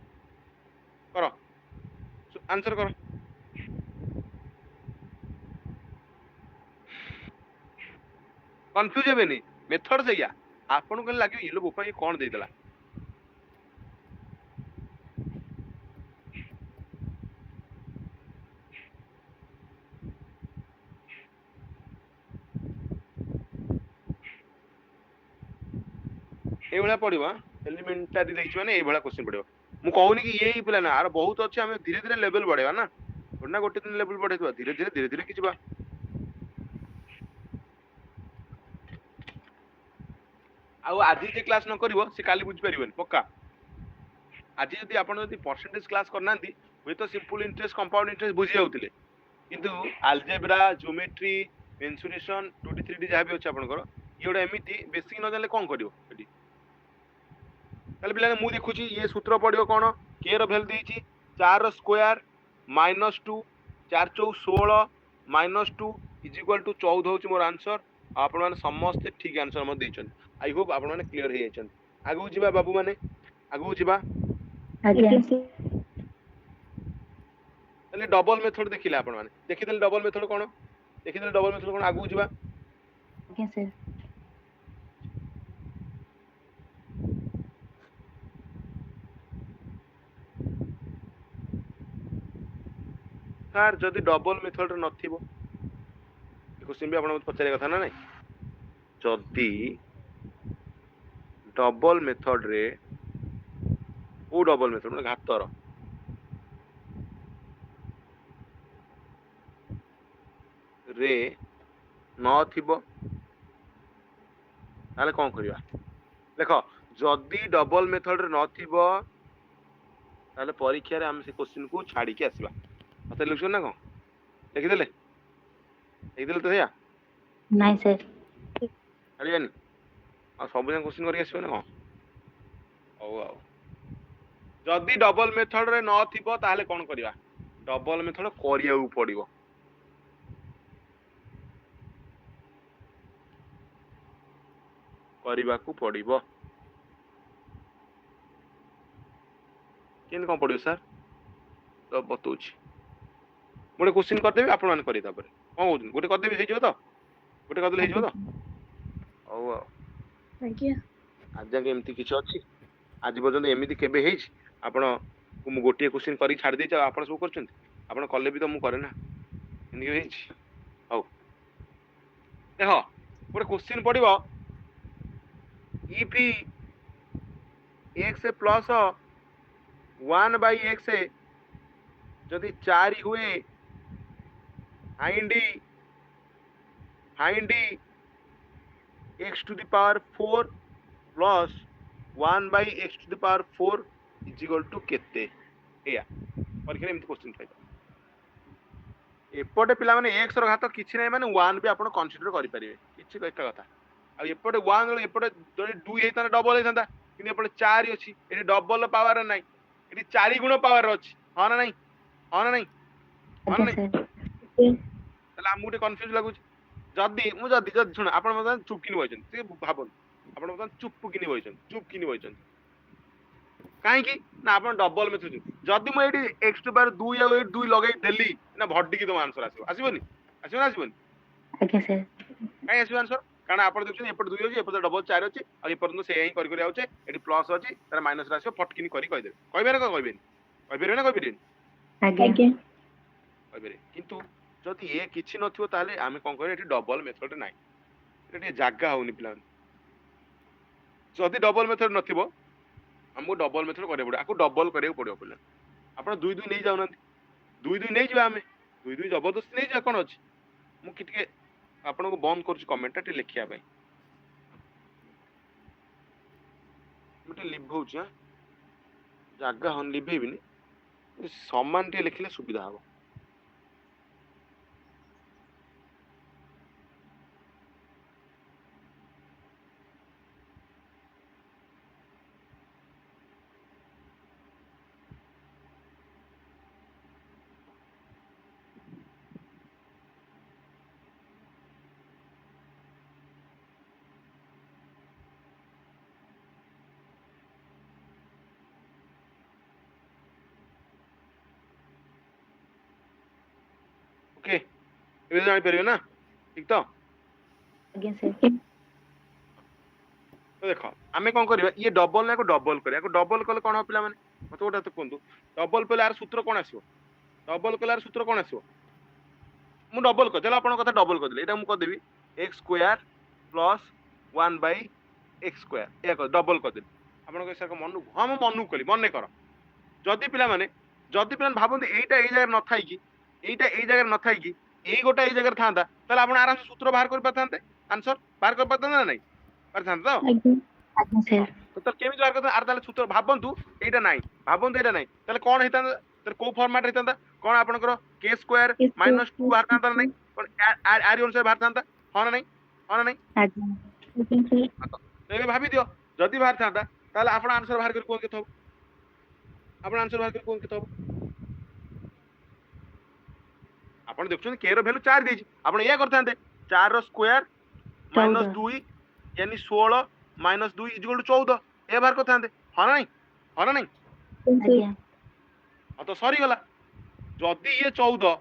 करो आंसर करो कंफ्यूज हेबेनी मेथड सेया आपन को लागियो ये लो बोपा ये कोन दे देला ए भला पड़िबो एलिमेंटरी देखि माने ए भला क्वेश्चन पड़िबो मु कहूनी कि यही पिला ना आर बहुत अछि हमें धीरे धीरे लेवल बढ़ेबा ना थोड़ा गोटे दिन लेवल बढ़ेतबा धीरे धीरे किछबा आउ आज जे क्लास न करिवो से काली बुझ परिबन पक्का आज यदि आपण यदि परसेंटेज क्लास करनांती हुई तो सिंपल इंटरेस्ट कंपाउंड इंटरेस्ट बुझी जाउतिले किंतु algebra geometry mensuration 2D 3D जहाँ भी अछि आपनकर ये गोटे एमिति बेसिक न जानले कोन करिवो एटी ताले पिला मु देखुची ये सूत्र पड़ियो कोन k रो वैल्यू देछि 4 रो स्क्वायर माइनस 2 4 चौ 16 माइनस 2 इज इक्वल टू 14 होछि मोर आंसर आपण माने समस्त ठीक आंसर म देछन आई होप आपण माने क्लियर हे जायछन आगु जिबा बाबू माने आगु जिबा आज्ञा ताले डबल मेथड देखिले आपण माने देखिदेल डबल मेथड कोन देखिदेल डबल मेथड कोन आगु जिबा आज्ञा सर सर जदि डबल मेथड नथिबो क्वेश्चन भी आपण पचारे कथा ना नहीं जदि डबल मेथड रे ओ डबल मेथड मतलब घातर रे न थिबो ताले कोन करिया देखो जदि डबल मेथड रे न थिबो ताले परीक्षा रे हम से क्वेश्चन को छाड़ी के आसीबा मते लिखछन ना कोन लिखि देले तो या नहीं सर छाड़ियानी आ सब जन क्वेश्चन करी आसीबो ना कोन ओ आ जदि डबल मेथड रे न थिबो ताले कोन करिया डबल मेथड करिया पड़िबो करबा को पड़िबो केन कोन पड़ियो सर तो बतौछि गोटे क्वेश्चन कर देबे आपण मान करी तापर कोन होउछ गोटे कर देबे हे जिवो तो गोटे कर देले हे जिवो तो ओ आज्ञा आज जाके एमती किछ अछि आज पर्यंत एमिति केबे हेछि आपण मु गोटे क्वेश्चन करी छाड़ देछ आपण सब करछन आपण कले भी तो मु करे ना एमती हेछि हौ देखो गोटे क्वेश्चन पड़िबो if x plus 1 by x जदि 4 हुए find x to the power 4 plus 1 by x to the power 4 is equal to केते एया परीक्षा एमती क्वेश्चन पाइबा एपटे पिला माने x रो घात किछि नै माने 1 भी आपण कंसीडर करि परिबे किछि एका कथा आ एपटे 1 एपटे जदि 2 हेता डबल हेता କିନ୍ତୁ ଏପଟେ 4 ଅଛି, ଏଠି ଡବଲ ପାୱାର ନାହିଁ, ଏଠି 4 ଗୁଣ ପାୱାର ଅଛି, ହଁ ନା ନାହିଁ, ହଁ ନା ନାହିଁ, ହଁ ନା ଆଜ୍ଞା ନାହିଁ। ସାର୍ ତାହେଲେ ଆମକୁ ଟିକେ କନଫ୍ୟୁଜ ଲାଗୁଛି। ଯଦି ଶୁଣ, ଆପଣ ବର୍ତ୍ତମାନ ଚୁପ୍ କିନି ବଇଛନ୍ତି, ଟିକେ ଭାବନ୍ତୁ, ଆପଣ ବର୍ତ୍ତମାନ ଚୁପ୍ କିନି ବଇଛନ୍ତି, କାହିଁକି ନା ଆପଣ ଡବଲ ମେଥଡ। ଯଦି ମୁଁ ଏଇଠି x ଟୁ ପାୱାର 2 ଆଉ 2 ଲଗେଇ ଦେଲି ନା ଭଡିକି ତମ ଆନ୍ସର ଆସିବ, ଆସିବନି? ଆସିବ ନା ଆସିବନି? ଆଜ୍ଞା ସାର୍ କାଇଁ ଆସିବ ଆନ୍ସର? କାରଣ ଆପଣ ଦେଖୁଛନ୍ତି ଏପଟେ 2 ଅଛି, ଏପଟେ ଡବଲ 4 ଅଛି, ଆଉ ଏପର୍ଯ୍ୟନ୍ତ ସେଇଆ ହିଁ କରି ଆଉଛେ, ଏଠି ପ୍ଲସ୍ ଅଛି, ତାର ମାଇନସ୍ ଆସିବ, ଫଟକିନି କରି କହିଦେବେ। କହିବେ ନା କହିବେନି? କହିପାରିବେ ନା କହିପାରିବେନି? ଆଜ୍ଞା କହିପାରିବେ। କିନ୍ତୁ ଯଦି ଏ କିଛି ନଥିବ ତାହେଲେ ଆମେ କଣ କରିବା, ଏଠି ଡବଲ ମେଥଡ ନାହିଁ, ଏଠି ଟିକେ ଜାଗା ହଉନି ପିଲାମାନେ। ଯଦି ଡବଲ ମେଥଡ ନଥିବ ଆମକୁ ଡବଲ ମେଥଡ କରିବାକୁ ପଡିବ, ଆକୁ ଡବଲ କରିବାକୁ ପଡିବ ପିଲା। ଆପଣ 2 ନେଇ ଯାଉନାହାନ୍ତି, 2 ନେଇଯିବା, ଆମେ 2 ଜବରଦସ୍ତି ନେଇଯିବା, କଣ ଅଛି। ମୁଁ ଟିକେ ଆପଣଙ୍କୁ ବନ୍ଦ କରୁଛି କମେଣ୍ଟଟା ଟିକେ ଲେଖିବା ପାଇଁ, ମୁଁ ଟିକେ ଲିଭଉଛି, ଜାଗା ହଉନି, ଲିଭେଇବିନି, ସମାନ ଟିକେ ଲେଖିଲେ ସୁବିଧା ହବ। ଓକେ, ଏବେ ଜାଣିପାରିବେ ନା, ଠିକ ତ? ଆଜ୍ଞା ସାର୍ ତ ଦେଖ ଆମେ କଣ କରିବା, ଇଏ ଡବଲ ନା ଡବଲ କରିବା, ଡବଲ କଲେ କଣ ହବ ପିଲାମାନେ, ମତେ ଗୋଟେ କୁହନ୍ତୁ। ଡବଲ କଲେ ଆର ସୂତ୍ର କଣ ଆସିବ? ଡବଲ କଲେ ଆର ସୂତ୍ର କଣ ଆସିବ? ମୁଁ ଡବଲ କରିଦେଲି, ଆପଣଙ୍କ କଥା ଡବଲ କରିଦେଲି, ଏଇଟା ମୁଁ କରିଦେବି x square plus 1/x square, ଏହା ଡବଲ କରିଦେଲି। ଆପଣଙ୍କ ସାର୍ ମନକୁ, ହଁ ମୁଁ ମନକୁ କଲି, ମନେ କର। ଯଦି ପିଲାମାନେ ଭାବନ୍ତି ଏଇଟା ଏଇ ଜାଗାରେ ନଥାଇକି, ଏଇଟା ଏଇ ଜାଗାରେ ନଥାଇକି ଏଇ ଗୋଟା ଏଇ ଜାଗାରେ ଥାନ୍ତା, ତାହେଲେ ଆପଣ ଆରାମସେ ସୂତ୍ର ବାହାର କରିପାରିଥାନ୍ତେ, ଆନ୍ସର ବାହାର କରିପାରିଥାନ୍ତେ ନା ନାଇଁ? ପାରିଥାନ୍ତେ ତ? ଆଜ୍ଞା ହଁ, ସାର୍ ତ କେମିତି ବାହାର କରିଥାନ୍ତେ? ଆର ତାହେଲେ ସୂତ୍ର ଭାବନ୍ତୁ ଏଇଟା ନାହିଁ, ତାହେଲେ କଣ ହେଇଥାନ୍ତା? ତାହେଲେ କୋଉ ଫର୍ମାଟ ହେଇଥାନ୍ତା? କଣ ଆପଣଙ୍କର k ସ୍କୋୟାର ମାଇନସ୍ 2 ବାହାରିଥାନ୍ତା ନା ନାଇଁ? କଣ ଆରି ଅନୁସାରେ ବାହାରିଥାନ୍ତା, ହଁ ନା ନାଇଁ, ହଁ ନା ନାଇଁ? ଆଜ୍ଞା ଏବେ ଭାବି ଦିଅ, ଯଦି ବାହାରିଥାନ୍ତା ତାହେଲେ ଆପଣ ଆନ୍ସର ବାହାର କରି କୁହନ୍ତୁ କେତେ ହବ? ଆପଣ ଆନ୍ସର ବାହାର କରି କୁହନ୍ତୁ କେତେ ହବ? ଆପଣ ଦେଖୁଛନ୍ତି k ର ଭ୍ୟାଲୁ 4 ଦେଇଛି, ଆପଣ ଏଇଆ କରିଥାନ୍ତେ 4 ର ସ୍କୋୟାର ମାଇନସ୍ 14 2 यानी 16 माइनस 2 इक्वल टू 14 ए बाहर करते हाँ ना नहीं, हाँ ना नहीं, ଆଜ୍ଞା हाँ तो सरी गला। जदि ये 14,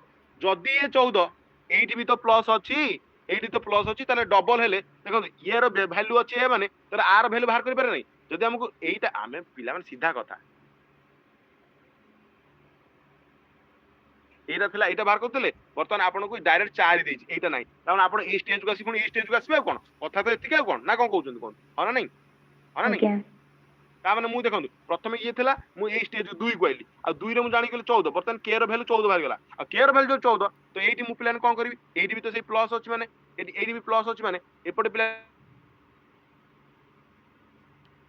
जदि ये 14 एठी भी तो प्लस अछि, एठी तो प्लस अछि, ताले डबल हेले देखो ये रो वैल्यू अछि ए माने ताले आर वैल्यू बाहर कर पारे नहीं। जदि हमको एटा आमे पिला माने सीधा कथा एटा थिला, एटा बाहर करतले, बर्तमान आपन को डायरेक्ट 4 देछि, एटा नहीं तावन आपन ए स्टेज को आसी कोन ए स्टेज को आसीबे कोन कथा तो एतिके कोन ना कोन कहउछन कोन, हाँ ना नहीं, हाँ ना नहीं। ଆଜ୍ଞା ता माने मु देखंतु प्रथमे ये थिला मु ए स्टेज 2 को आइली आ 2 रे मु जानि गेल 14, बर्तमान के रो वैल्यू 14 बाहर गेला आ के रो वैल्यू 14, तो एठी मु प्लान कोन करबी, एठी भी तो सेही प्लस अछि माने एठी भी प्लस अछि माने एपटे प्लान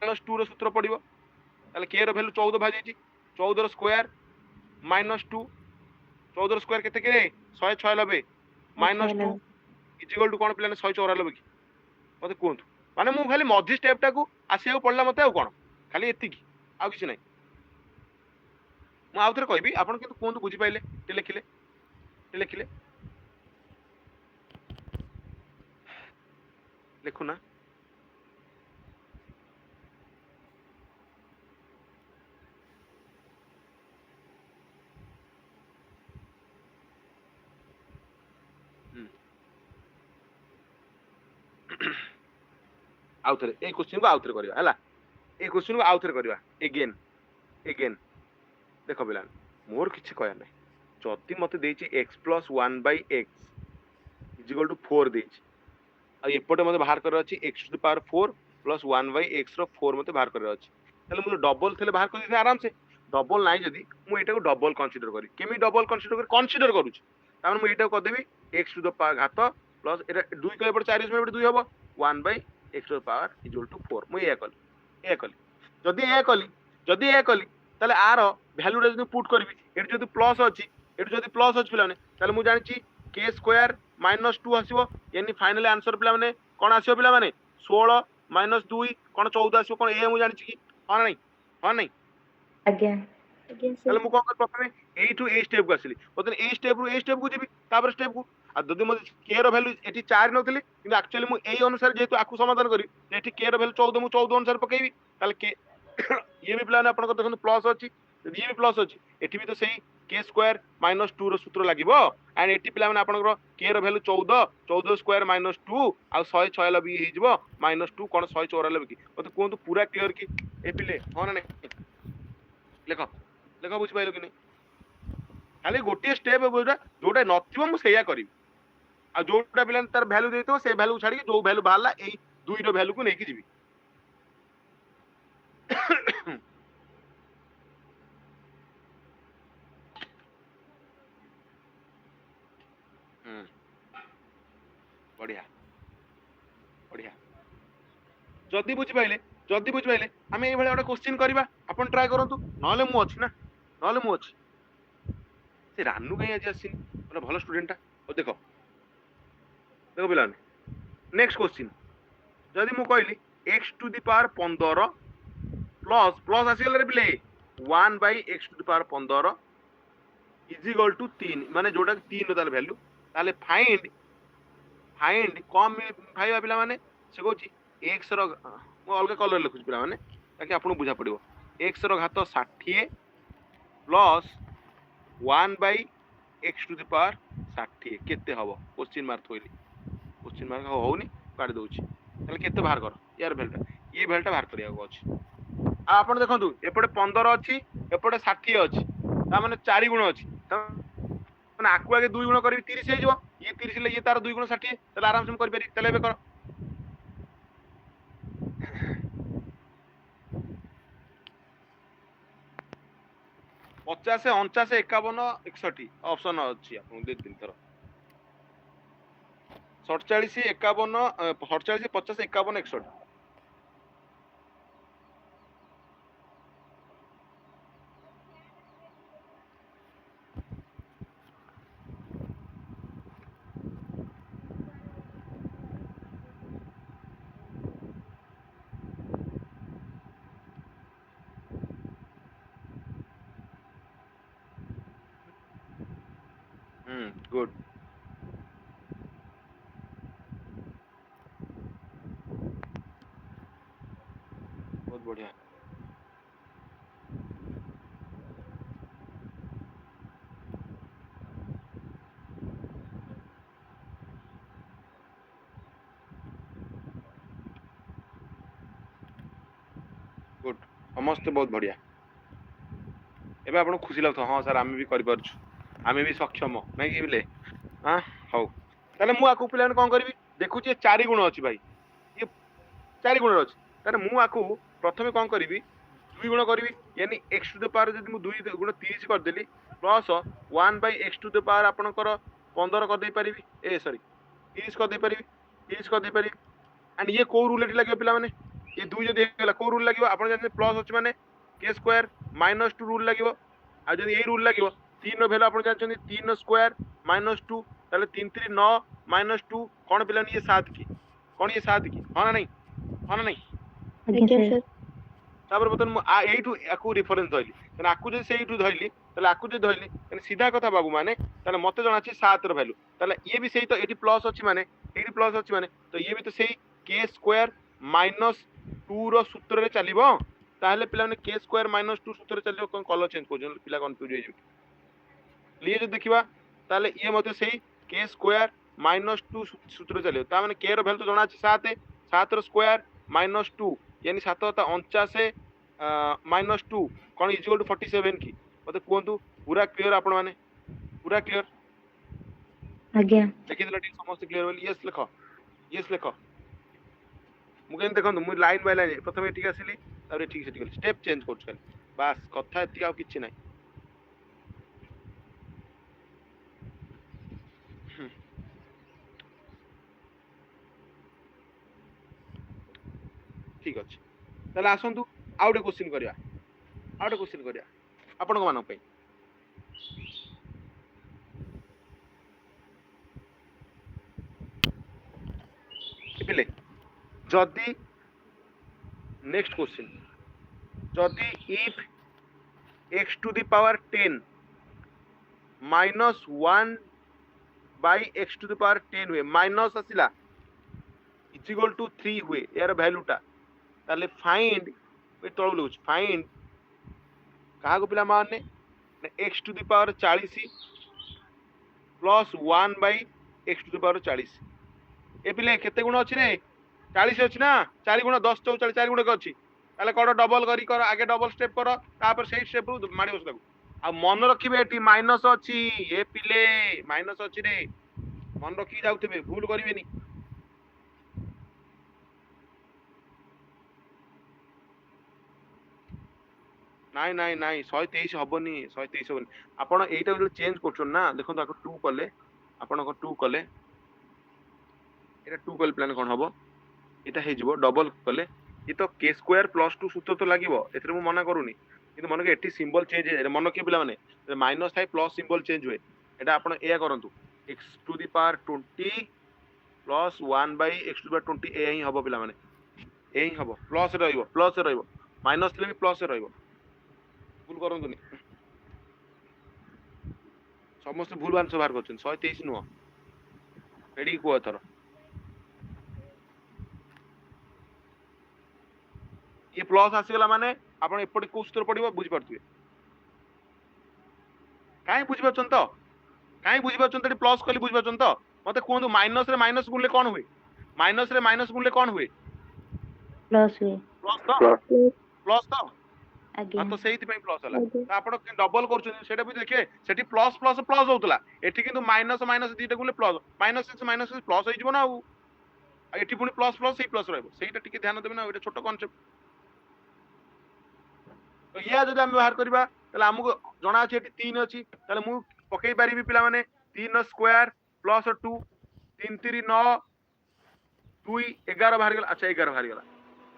माइनस 2 रो सूत्र पड़िबो, ताले के रो वैल्यू 14 बाहर जाइछि, 14 रो स्क्वायर माइनस 2, 14 रो स्क्वायर केते के 196 माइनस 2 इक्वल टू कोन प्लान 194 की मते कहंतु। माने मु खाली मझी स्टेप टाकू आसीया पड़ला मते आ कोन खाली एतिकी आ किछ नै। मु आउ थरे कहबी, आपण किंतु कोंतु बुझी पाइले, ते लिखिले, ते लिखिले, लिखु ना। आउ थरे ए क्वेश्चन को आउ थरे करबा हला, ए क्वेश्चन को आउ थरे करबा अगेन अगेन। देखो बिला मोर किछि कहया नै, जति मते देछि x plus 1 by x equal to 4 देछि आ एपटे मते बाहर कर अछि x to the power 4 plus 1 by x रो 4 मते बाहर कर अछि, तले मु डबल थले बाहर कर दे आराम से। डबल नाही जदी मु एटा को डबल कंसीडर करी, केमी डबल कंसीडर करूछि तामे मु एटा को देबी x टू द पावर घात प्लस एटा 2 कले पर 4 इसमें 2 हबो 1 by x to the power equal to 4 मु एया कली जदी एया कली ताले आर वैल्यू रे जदी पुट करबी एटी जदी प्लस अछि पिलाने ताले मु जानि छी k स्क्वायर माइनस 2 आसीबो, यानी फाइनल आंसर पिला माने कोन आसीबो पिला माने 16 माइनस 2 कोन 14 आसो कोन ए मु जानि छी हां नहीं हां नहीं ଆଜ୍ଞା ଆଜ୍ଞା তাহলে ସାର୍ ମୁଁ କଣ କରି ପ୍ରଥମେ ଏଇଠୁ ଏଇ ଷ୍ଟେପକୁ ଆସିଲି ବର୍ତ୍ତମାନ ଏଇ ଷ୍ଟେପରୁ ଏଇ ଷ୍ଟେପକୁ ଯିବି ତାପରେ ଷ୍ଟେପକୁ ଆଉ ଯଦି ମୋତେ କେ ର ଭ୍ୟାଲୁ ଏଠି 4 ନଥିଲି କିନ୍ତୁ ଆକ୍ଚୁଆଲି ମୁଁ ଏଇ ଅନୁସାରେ ଯେହେତୁ ଆକୁ ସମାଧାନ କରିବି ଏଠି କେ ର ଭ୍ୟାଲୁ 14 ମୁଁ 14 ଅନୁସାରେ ପକେଇବି ତାହେଲେ କେ ଇଏ ବି ପିଲାମାନେ ଆପଣଙ୍କ ଦେଖନ୍ତୁ ପ୍ଲସ୍ ଅଛି ଯଦି ଇଏ ବି ପ୍ଲସ୍ ଅଛି ଏଠି ବି ତ ସେଇ କେ ସ୍କୋୟାର ମାଇନସ୍ 2 ର ସୂତ୍ର ଲାଗିବ ଆଣ୍ଡ ଏଠି ପିଲାମାନେ ଆପଣଙ୍କର କେ ର ଭ୍ୟାଲୁ 14 ସ୍କୋୟାର ମାଇନସ୍ 2 ଆଉ 196 ବି ହେଇଯିବ ମାଇନସ୍ 2 କଣ 194 କି ମୋତେ କୁହନ୍ତୁ ପୁରା କ୍ଲିୟର କି ଏ ପିଲେ ହଁ ନା ନାଇଁ ଲେଖ ଲେଖ ବୁଝିପାରିଲ କି ନାଇଁ ଖାଲି ଗୋଟିଏ ଷ୍ଟେପ୍ ଯୋଉଟା ନଥିବ ମୁଁ ସେଇଆ କରିବି ଆଉ ଯୋଉଟା ପିଲା ତାର ଭ୍ୟାଲୁ ଦେଇଥିବ ସେଇ ଭ୍ୟାଲୁ ଛାଡିକି ଯୋଉ ଭ୍ୟାଲୁ ବାହାରିଲା ଏଇ ଦୁଇର ଭ୍ୟାଲୁକୁ ନେଇକି ଯିବି ବଢିଆ ବଢିଆ ଯଦି ବୁଝିପାଇଲେ ଆମେ ଏଇଭଳିଆ ଗୋଟେ କ୍ୱେଶ୍ଚିନ୍ କରିବା ଆପଣ ଟ୍ରାଏ କରନ୍ତୁ ନହେଲେ ମୁଁ ଅଛି ନା ନହେଲେ ମୁଁ ଅଛି ସେ ରାନୁ କାହିଁ ଆଜି ଆସିନି ଗୋଟେ ଭଲ ଷ୍ଟୁଡେଣ୍ଟଟା ଆଉ ଦେଖ ଦେଖ ପିଲାମାନେ ନେକ୍ସଟ କ୍ୱେଶ୍ଚିନ୍ ଯଦି ମୁଁ କହିଲି x to the power 15 plus plus ଆସିଗଲା ରେ ପିଲେ 1 by x to the power 15 is equal to 3 ମାନେ ଯୋଉଟା 3 ତାର ଭ୍ୟାଲୁ ତାହେଲେ ଫାଇଣ୍ଡ କମ ଭାଇବା ପିଲାମାନେ ସେ କହୁଛି x ର ମୁଁ ଅଲଗା କଲର ଲେଖୁଛି ପିଲାମାନେ ତାକି ଆପଣଙ୍କୁ ବୁଝା ପଡିବ x ର ଘାତ 60 plus 1 by x to the power 60 କେତେ ହବ क्वेश्चन मार्क थोइली क्वेश्चन मार्क होउनी काढ दउची ताले केते बाहर कर यार भ्यालुटा ये भ्यालुटा बाहर करिया को अछि आ आपण देखंतु एपटे 15 अछि एपटे 60 अछि ता माने 4 गुण अछि ता माने आकु आगे 2 गुण करबी 30 हे जबो ये 30 ले ये तार 2 गुण 60 ताले आराम से कर पारी ताले बे कर 50 49 51 61 ऑप्शन अछि आपन दे दिन थर 47 51 47 50 51 61 गुड बहुत बढ़िया गुड समस्त बहुत बढ़िया एबे आपण खुशी लागतो हां सर आमे भी करि परछु आमे भी सक्षम नै कि बिले हां हौ ताले मु आकु प्लान कोन करबी देखुची 4 गुण अछि भाई ये 4 गुण अछि ताले मु आकु प्रथमे कोन करबी 2 गुण करबी यानी x टू द पावर जदि मु 2 गुण 30 कर देली plus 1 by x to the power आपनकर 15 कर दे परिबी ए सॉरी 30 कर दे परिबी 30 कर दे परिबी एंड ये को रूल एठी लागियो पिला माने ये 2 जदि हेला को रूल लागियो आपन जदि प्लस अछि माने k स्क्वायर माइनस 2 रूल लागियो आ जदि ए रूल लागियो 3 रो भेला आपन जानछन 3 स्क्वायर माइनस 2 ताले 3 3 9 माइनस 2 कोन पिला ये 7 की कोन ये 7 की हां ना नहीं हां ना नहीं ଆଜ୍ଞା ସାର୍ तापर बतन मु आ एठू आकू रेफरेंस धइली तने आकू जे सेइठू धइली ताले आकू जे धइली तने सीधा कथा बाबू माने ताले मते जणा अछि 7 रो वैल्यू ताले ये भी सेही तो एठी प्लस अछि माने एठी प्लस अछि माने तो ये भी तो सेही k स्क्वायर माइनस 2 रो सूत्र रे चलिबो ताहले पिला ने k स्क्वायर माइनस 2 सूत्र रे चलिबो कोन कलर चेंज को पिला कंफ्यूज हो जिवि लिए जे देखिबा ताहले ये मते सेही k स्क्वायर माइनस 2 सूत्र चलिबो ता माने k रो वैल्यू तो जणा अछि 7 7 रो स्क्वायर माइनस 2 यानी 7 होता 49 माइनस 2 कौन इज इक्वल टू 47 की मते कहतु पूरा क्लियर आपण माने पूरा क्लियर ଆଜ୍ଞା देखि देला ठीक समस्त क्लियर होली यस लिखो मु केन देखंतु मु लाइन बाय लाइन प्रथमे ठीक आसिली तारे ठीक से ठीक स्टेप चेंज करछ खाली बस कथा एति आ किछि नै ठीक अछि ताले आसंतु आउटे क्वेश्चन करिया आपण को मानक पई पिले जदी नेक्स्ट क्वेश्चन जदि if x to the power 10 minus 1 by x to the power 10 हुए माइनस आसिला इक्वल टू 3 हुए यार वैल्यूटा ताले फाइंड ए तळ लउछ फाइंड कहा को पिला माने x to the power 40 plus 1 by x to the power 40 ए पिले केते गुण अछि रे 40 अछि ना 4 गुण 10 44 4 गुण के अछि ताले कोड डबल करी कर आगे डबल स्टेप कर तापर सेही स्टेप रु माडी बस आ मन रखिबे एटी माइनस अछि ए पिले माइनस अछि रे मन रखी जाउथिबे भूल करिवेनी नाइ नाइ नाइ 123 हबनी 123 हबनी आपण एटा चेंज करछन ना देखो ताको 2 कले आपण को 2 कले एटा 2 कल प्लान कोन हबो एटा हे जिवो डबल कले ये तो k स्क्वायर प्लस 2 सूत्र तो लागिवो एथरे मु मना करूनी किंतु मन के एटी सिंबल चेंज हे मन के पिला माने माइनस थाई प्लस सिंबल चेंज हुए एटा आपण एया करंतु x to the power 20 plus 1 by x to the power 20 ए ही हबो पिला माने ए ही हबो प्लस रहइबो माइनस ले भी प्लस रहइबो भूल करंतुनी समस्त भूल आंसर बाहर करछन 123 नुह रेडी को एथर ये प्लस आसीगला माने आपण एपटे को सूत्र पडिबो बुझि परथुए काई बुझि परछन तो काई बुझि परछन त प्लस कली बुझि परछन तो मते कोंदु माइनस रे माइनस गुणले कोन हुए माइनस रे माइनस गुणले कोन हुए प्लस हुए प्लस तो आगे हां तो सेहिति पई प्लस होला त आपण डबल करछन सेटा भी देखिए सेठी प्लस प्लस प्लस होतला एठी किंतु माइनस माइनस दीटा गुणले प्लस माइनस प्लस होई जिवो ना आ एठी पुनी प्लस प्लस ही प्लस रहइबो सेटा टिके ध्यान देबे ना एटा छोटो कांसेप्ट तो या जदि हम व्यवहार करबा तले हमको जणा अछि एठी 3 अछि तले मु पकई पारिबी पिला माने 3 स्क्वायर प्लस 2 3 3 9 2 11 बाहर गेला अच्छा 11 बाहर गेला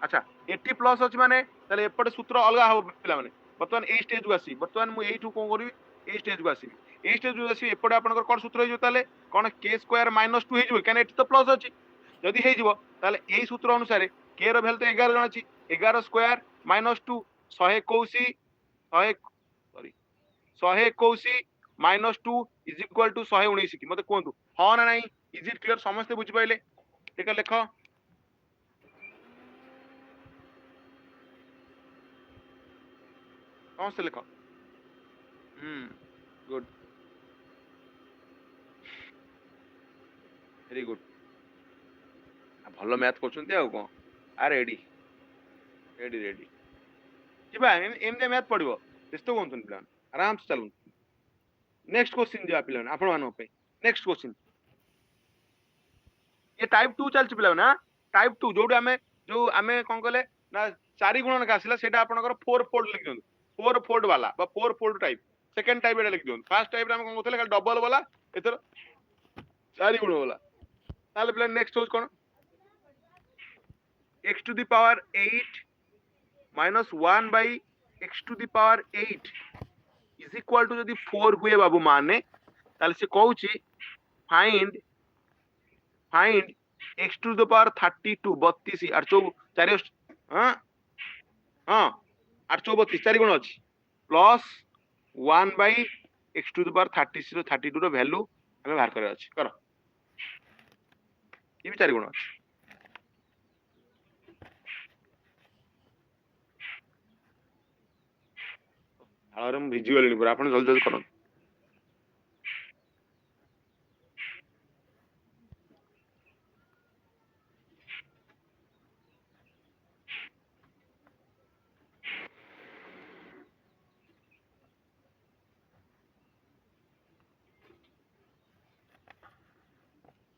अच्छा एठी प्लस अछि माने तले एपटे सूत्र अलगा हो पिला माने बर्तमान ए स्टेज को आसी बर्तमान मु एठू कोन करबी ए स्टेज को आसी ए स्टेज को आसी एपटे आपनकर कोन सूत्र हो तले कोन k स्क्वायर माइनस 2 हे जिवो काने एठी तो प्लस अछि जदि हे जिवो तले एई सूत्र अनुसार k रो वैल्यू तो 11 जण अछि 11 square minus 2 121 121 minus 2 is equal to 119 की मते कोंतु हां ना नहीं इज इट क्लियर समस्त बुझ पाइले ठीक है लिखो समस्त लिखो गुड वेरी गुड भलो मैथ करछन्ते आ कोन आ रेडी रेडी रेडी जिबा एमदे मैथ पड़िबो व्यस्त कोंतन प्लान आराम से चलू नेक्स्ट क्वेश्चन जा पिलन आपण मानो पे नेक्स्ट क्वेश्चन ये टाइप 2 चलछ पिलन ना टाइप 2 जो आमे कोन कहले ना 4 गुणन का आसिला सेटा आपनकर 4 फोल्ड लिख दियौ 4 फोल्ड वाला बा 4 फोल्ड टाइप सेकंड टाइप एटा लिख दियौ फर्स्ट टाइप रे हम कोन कहले डबल वाला एतर 4 गुण वाला ताले पिलन नेक्स्ट होज कोन x to the power 8 minus 1 by x to the power 8 is equal to जदि 4 हुए बाबू माने ताले से कहूची find x to the power 32 32 और 4 हां हां 8 32 4 गुण अछि plus 1 by x to the power 32 रो वैल्यू हमें बाहर करे अछि करो ये भी 4 गुण अछि और हम भिजुअल पूरा आपण जल्दी जल्दी करो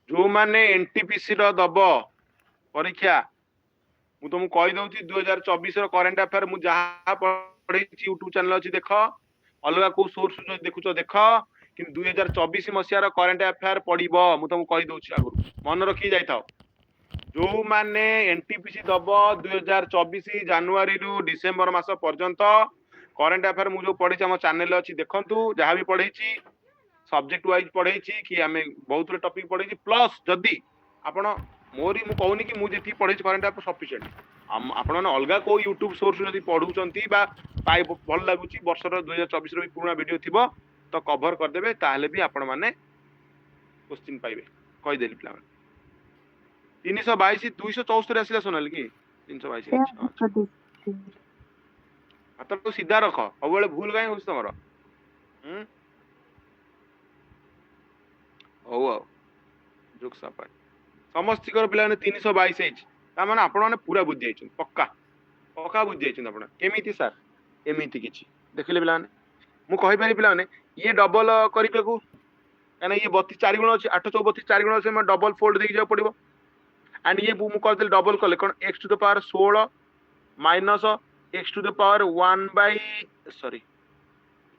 जो माने एनटीपीसी रो दबो परीक्षा मु तुमको कहि दउची 2024 रो करंट अफेयर मु जहा पढै छी YouTube चैनल अछि देखो अलगा को सोर्स जो देखुछ देखो कि 2024 मसिया रो करंट अफेयर पढिबो मु तुमको कहि दउची आगु मन रखी जाई थाओ जो माने एनटीपीसी दबो 2024 जनवरी रु डिसेंबर मास पर्यंत करंट अफेयर मु जो पढै छी हम चैनल अछि देखंतु जहा भी पढै छी सब्जेक्ट वाइज पढै छी कि हमें बहुत टॉपिक पढै छी प्लस जदी आपण मोरी मु कहूनी कि मु जेती पढै छी करंट अफेयर सफिशिएंट आपण माने अलगा को यूट्यूब सोर्स जदि पढुचंती बा पाइ भल लागुची वर्षर 2024 रो भी पुराना वीडियो थिबो तो कवर कर देबे ताहले भी आपण माने क्वेश्चन पाइबे कहि देली प्लान 322 274 आसिला सोनाल की 322 अच्छा हाथ तो सीधा रख सबले भूल काई होछ तमरो ओ जोक सापा समस्त कर पिला 322 एज ता माने आपण माने पूरा बुझ जाइछन पक्का पक्का बुझ जाइछन आपण केमिति सर एमिति किछि देखिले पिला माने मु कहि पारि पिला माने ये डबल करिबे को काना ये 32 4 गुण अछि 8 32 4 गुण अछि हम डबल फोल्ड देख जाउ पड़िबो एंड ये मु कर देल डबल कले कोन x to the power 16 minus x to the power 1 by sorry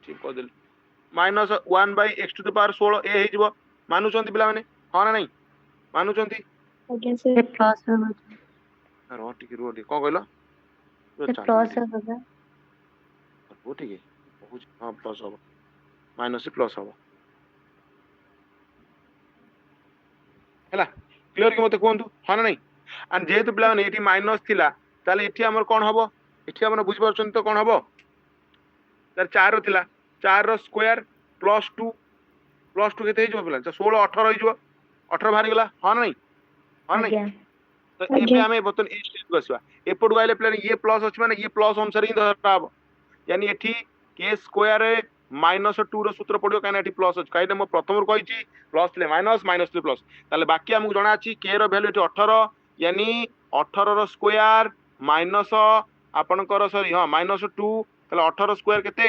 ठीक कर देल minus 1 by x to the power 16 ए हे जिवो मानुचंती पिला माने हां ना नहीं मानुचंती आगे से प्लस होगा रो ठीक को कहलो प्लस होगा वो ठीक है हां प्लस हो माइनस से प्लस हो हैला क्लियर कि मते कोंतु हां ना नहीं एंड जेहेतु पिला माने एठी माइनस थिला ताले एठी हमर कोन हबो एठी हमर बुझ परछन तो कोन हबो तार 4 थिला 4 रो स्क्वायर प्लस 2 केते हिजो पिला 16 18 हिजो 18 बाहर गेला हां नहीं हां नहीं तो एबे हमें बतन ए स्टेज को आसवा एपड वाले प्लान ये प्लस अछि माने ये प्लस अनुसार ही धराब यानी एठी के स्क्वायर -2 रो सूत्र पडियो काना एठी प्लस अछि काइने म प्रथम रो कहिची प्लस ले माइनस माइनस ले प्लस ताले बाकी हमकु जणा अछि के रो वैल्यू एठी 18 यानी 18 रो स्क्वायर माइनस आपनकर सॉरी हां -2 ताले 18 स्क्वायर केते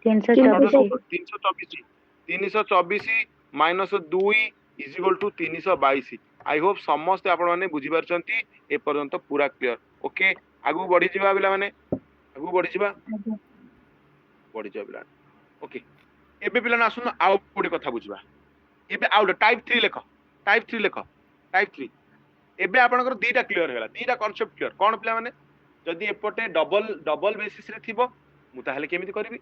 324 minus 2 is equal to 322 I hope समस्त आपण माने बुझी परछंती ए पर्यंत पूरा क्लियर ओके आगु बढ़ी जिबा बिला माने आगु बढ़ी जिबा बिला ओके एबे पिला ना सुन आउ कोडी कथा बुझिबा एबे आउ टाइप 3 लेख टाइप 3 एबे आपनकर दीटा क्लियर होला दीटा कांसेप्ट क्लियर कोन पिला माने जदी एपटे डबल बेसिस रे थिबो मु ताहले केमिति करबी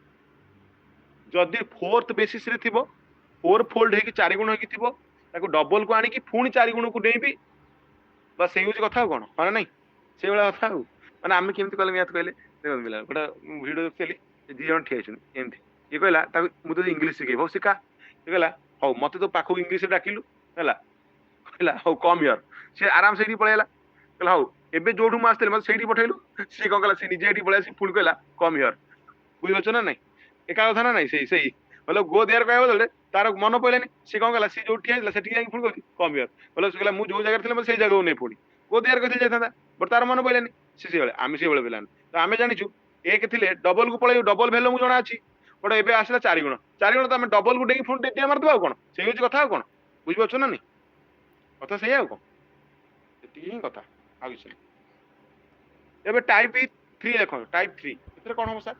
जदी फोर्थ बेसिस रे थिबो 4 फोल्ड हे कि 4 गुण हे कि थिबो ताको डबल को आनी कि पुणी 4 गुण को देबी बस सेही होची कथा कोन हां नहीं से वाला कथा माने आमे केमिति कले मैथ कहले देखो मिला गोटा वीडियो देखली दी जण ठेछन एमति ये कहला ता मु तो इंग्लिश सिखेबो सिका ये कहला हो मते तो पाखो इंग्लिश रे डाकिलु कहला हो कम हियर से आराम से ही पळेला कहला हो एबे जोडू मास्तर मते सेही पठैलु से कहला से निजे एठी पळेसी फुल कहला कम हियर बुझिबछ ना नहीं एका कथा ना नहीं सही मतलब गो देयर कहबो दले तार मन पइलानी से कहला से जो ठिया से ठिया फुल कहती कम हियर बोले से कहला मु जो जगह थिले मते सेही जगह नै पड़ी गो देयर कथि जायथा बट तार मन पइलानी से बेले आमे से बेले पिलान तो आमे जानिछु एक थिले डबल को पळे डबल वैल्यू मु जणा अछि बट एबे आसला 4 गुण तो आमे डबल को डेकी फोन टेटिया मार दबा कोन सेही होची कथा कोन बुझिबछ ना नहीं कथा सही आ कोन एति ही कथा आ किछ एबे टाइप 3 देखो टाइप 3 एतरे कोन हो सर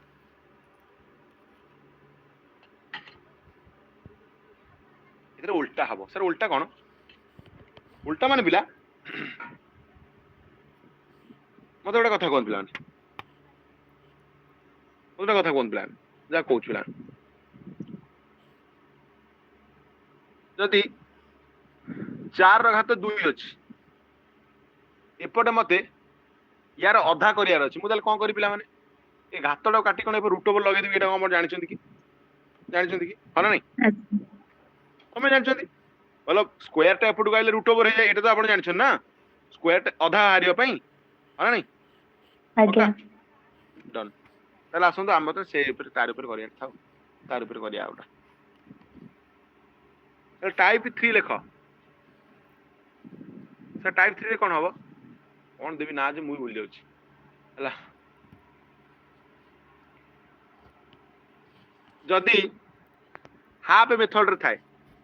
इधर उल्टा हबो सर उल्टा कोन उल्टा माने बिला मते गोटे कथा कोन बिला ओटा कथा कोन बिला जा कहू बिला जदी 4 र घात 2 अछि एपटे मते यार अधा करियार अछि मु दल कोन करि बिला माने ए घातडा काटी कोन ए रूट ओवर लगे देबी एटा हम जानि छथि की हला नहीं हमें जानछथि मतलब स्क्वायर टा एपटु गाइले रूट ओवर हे जाय एटा तो आपण जानछन ना स्क्वायर अधा हारियो पई हला नहीं आगे डन तला आसंतो हम तो से ऊपर तार ऊपर करिया थाउ तार ऊपर करिया आउटा सर टाइप 3 लेखो सर टाइप 3 रे कोन हबो कोन देबी ना जे मुई भूल जाउची हला जदी हाफ मेथड रे थाए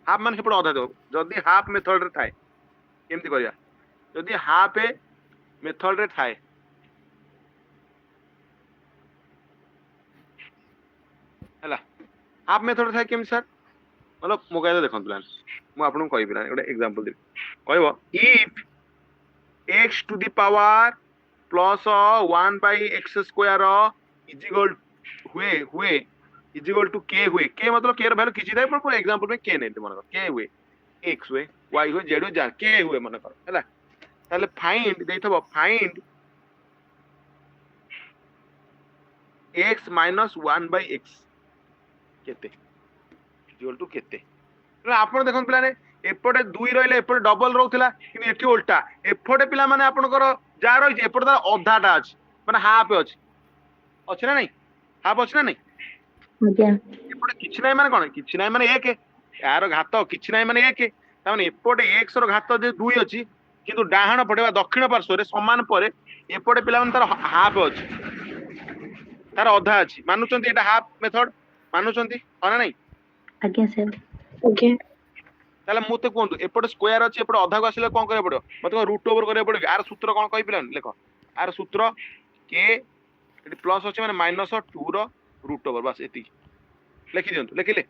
हाफ मान हेपड़ अधा दो जदी हाफ मेथड रे थाए केमति करिया जदी हाफ मेथड रे थाए हला हाफ मेथड रे थाए केम सर मतलब मो कहले देखन प्लान मु आपन कहि बिना एटा एग्जांपल दे कहबो if x to the power plus 1 by x square is equal हुए इज इक्वल टू k हुए k मतलब k र वैल्यू किछि थाए पर एग्जांपल में k नै मन कर k हुए x हुए y हुए z हुए जा k हुए मन कर हला ताले फाइंड देथबो find x minus 1 by x केते इक्वल टू केते आपण देखन पिलाने एपटे 2 रहिले एपटे डबल रहउथिला कि एठी उल्टा एपटे पिला माने आपनकर जा रही एपटे तार अधाटा अछि माने हाफ अछि ना नहीं हाफ अछि ना नहीं आज्ञा एपटे किछ नै माने कोन किछ नै माने 1 यार घात किछ नै माने 1 ताने एपटे x रो घात जे 2 अछि किंतु डाहाण पटेवा दक्षिण पार्श्व रे समान परे एपटे पिला माने तार हाफ अछि तार अधा अछि मानुचंती एटा हाफ मेथड मानुचंती ना नहीं आज्ञा सर ओके ताले मुते कोंतु एपटे स्क्वायर अछि एपटे अधा को आसिले कोन करे पड़ो मते रूट ओवर करे पड़ो आर सूत्र कोन कहि पिलान लेखो आर सूत्र के एटी प्लस अछि माने माइनस 2 रो रूट ओवर बस एती लिखि दियंतु लिखिले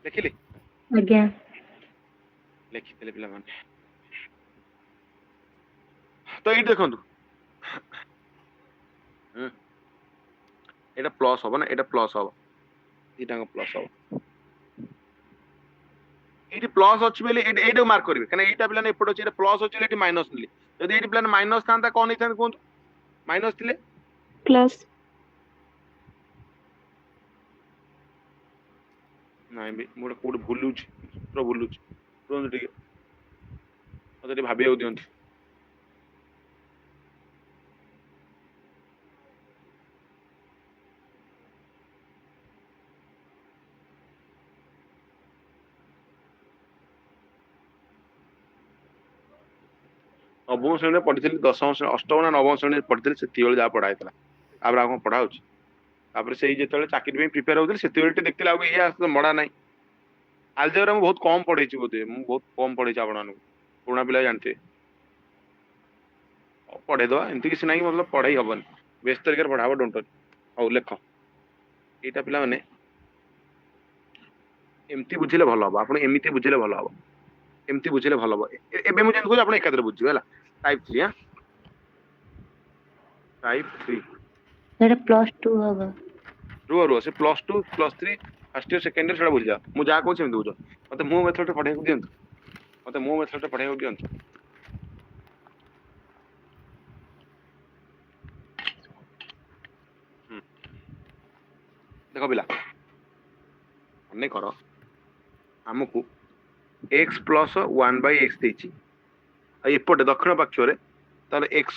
लिखिले आज्ञा लिखि देले पिला माने तो एटी देखंतु एटा प्लस होबो ना एटा प्लस होबो एटा प्लस होबो एटी प्लस अछि बेले एटा मार्क करिवे कने एटा पिलाने एपट अछि एटा प्लस अछि एटी माइनस निले यदि एटी पिलाने माइनस थांता कोन नै थांता कोन माइनस थिले प्लस नाइ बे मोर कोड भूलुछ प्रो भूलुछ रोन टिके मते भाबियो दियंतु नवम श्रेणी पढ़ी दशम श्रेणी अष्टम ना नवम श्रेणी पढ़ी से जहाँ पढ़ाई आप पढ़ा होपर से जो चाकरी प्रिपेयर होते से देखते ये मड़ा ना आलजेब्रा बहुत कम पढ़े बोधे मुझे बहुत कम पढ़े आप पुराना पिला जानते पढ़े दवा एमती किसी ना मतलब पढ़ाई हेनी बेस्ट तरीके पढ़ा डोंट हौ लेख यहाँ पिला मैंने एमती बुझे भल हम आप एमती बुझे भल हम एमती बुझे भल हम एवं मुझे कहूँ आप एकादे बुझे टाइप 3 हाँ टाइप 3 एटा प्लस 2 होगा रुह रुह से +2 +3 फर्स्ट ईयर सेकंड ईयर सेटा बुझी जा मु जा कहूँ सेमती बुझ मते मो मेथड पढ़ाई को दियंतु मते मो मेथड पढ़ाई को दियंतु देखो पिला अने कर हमकु x + 1/x देछि एपटे दक्षिण पार्श्व ताले x²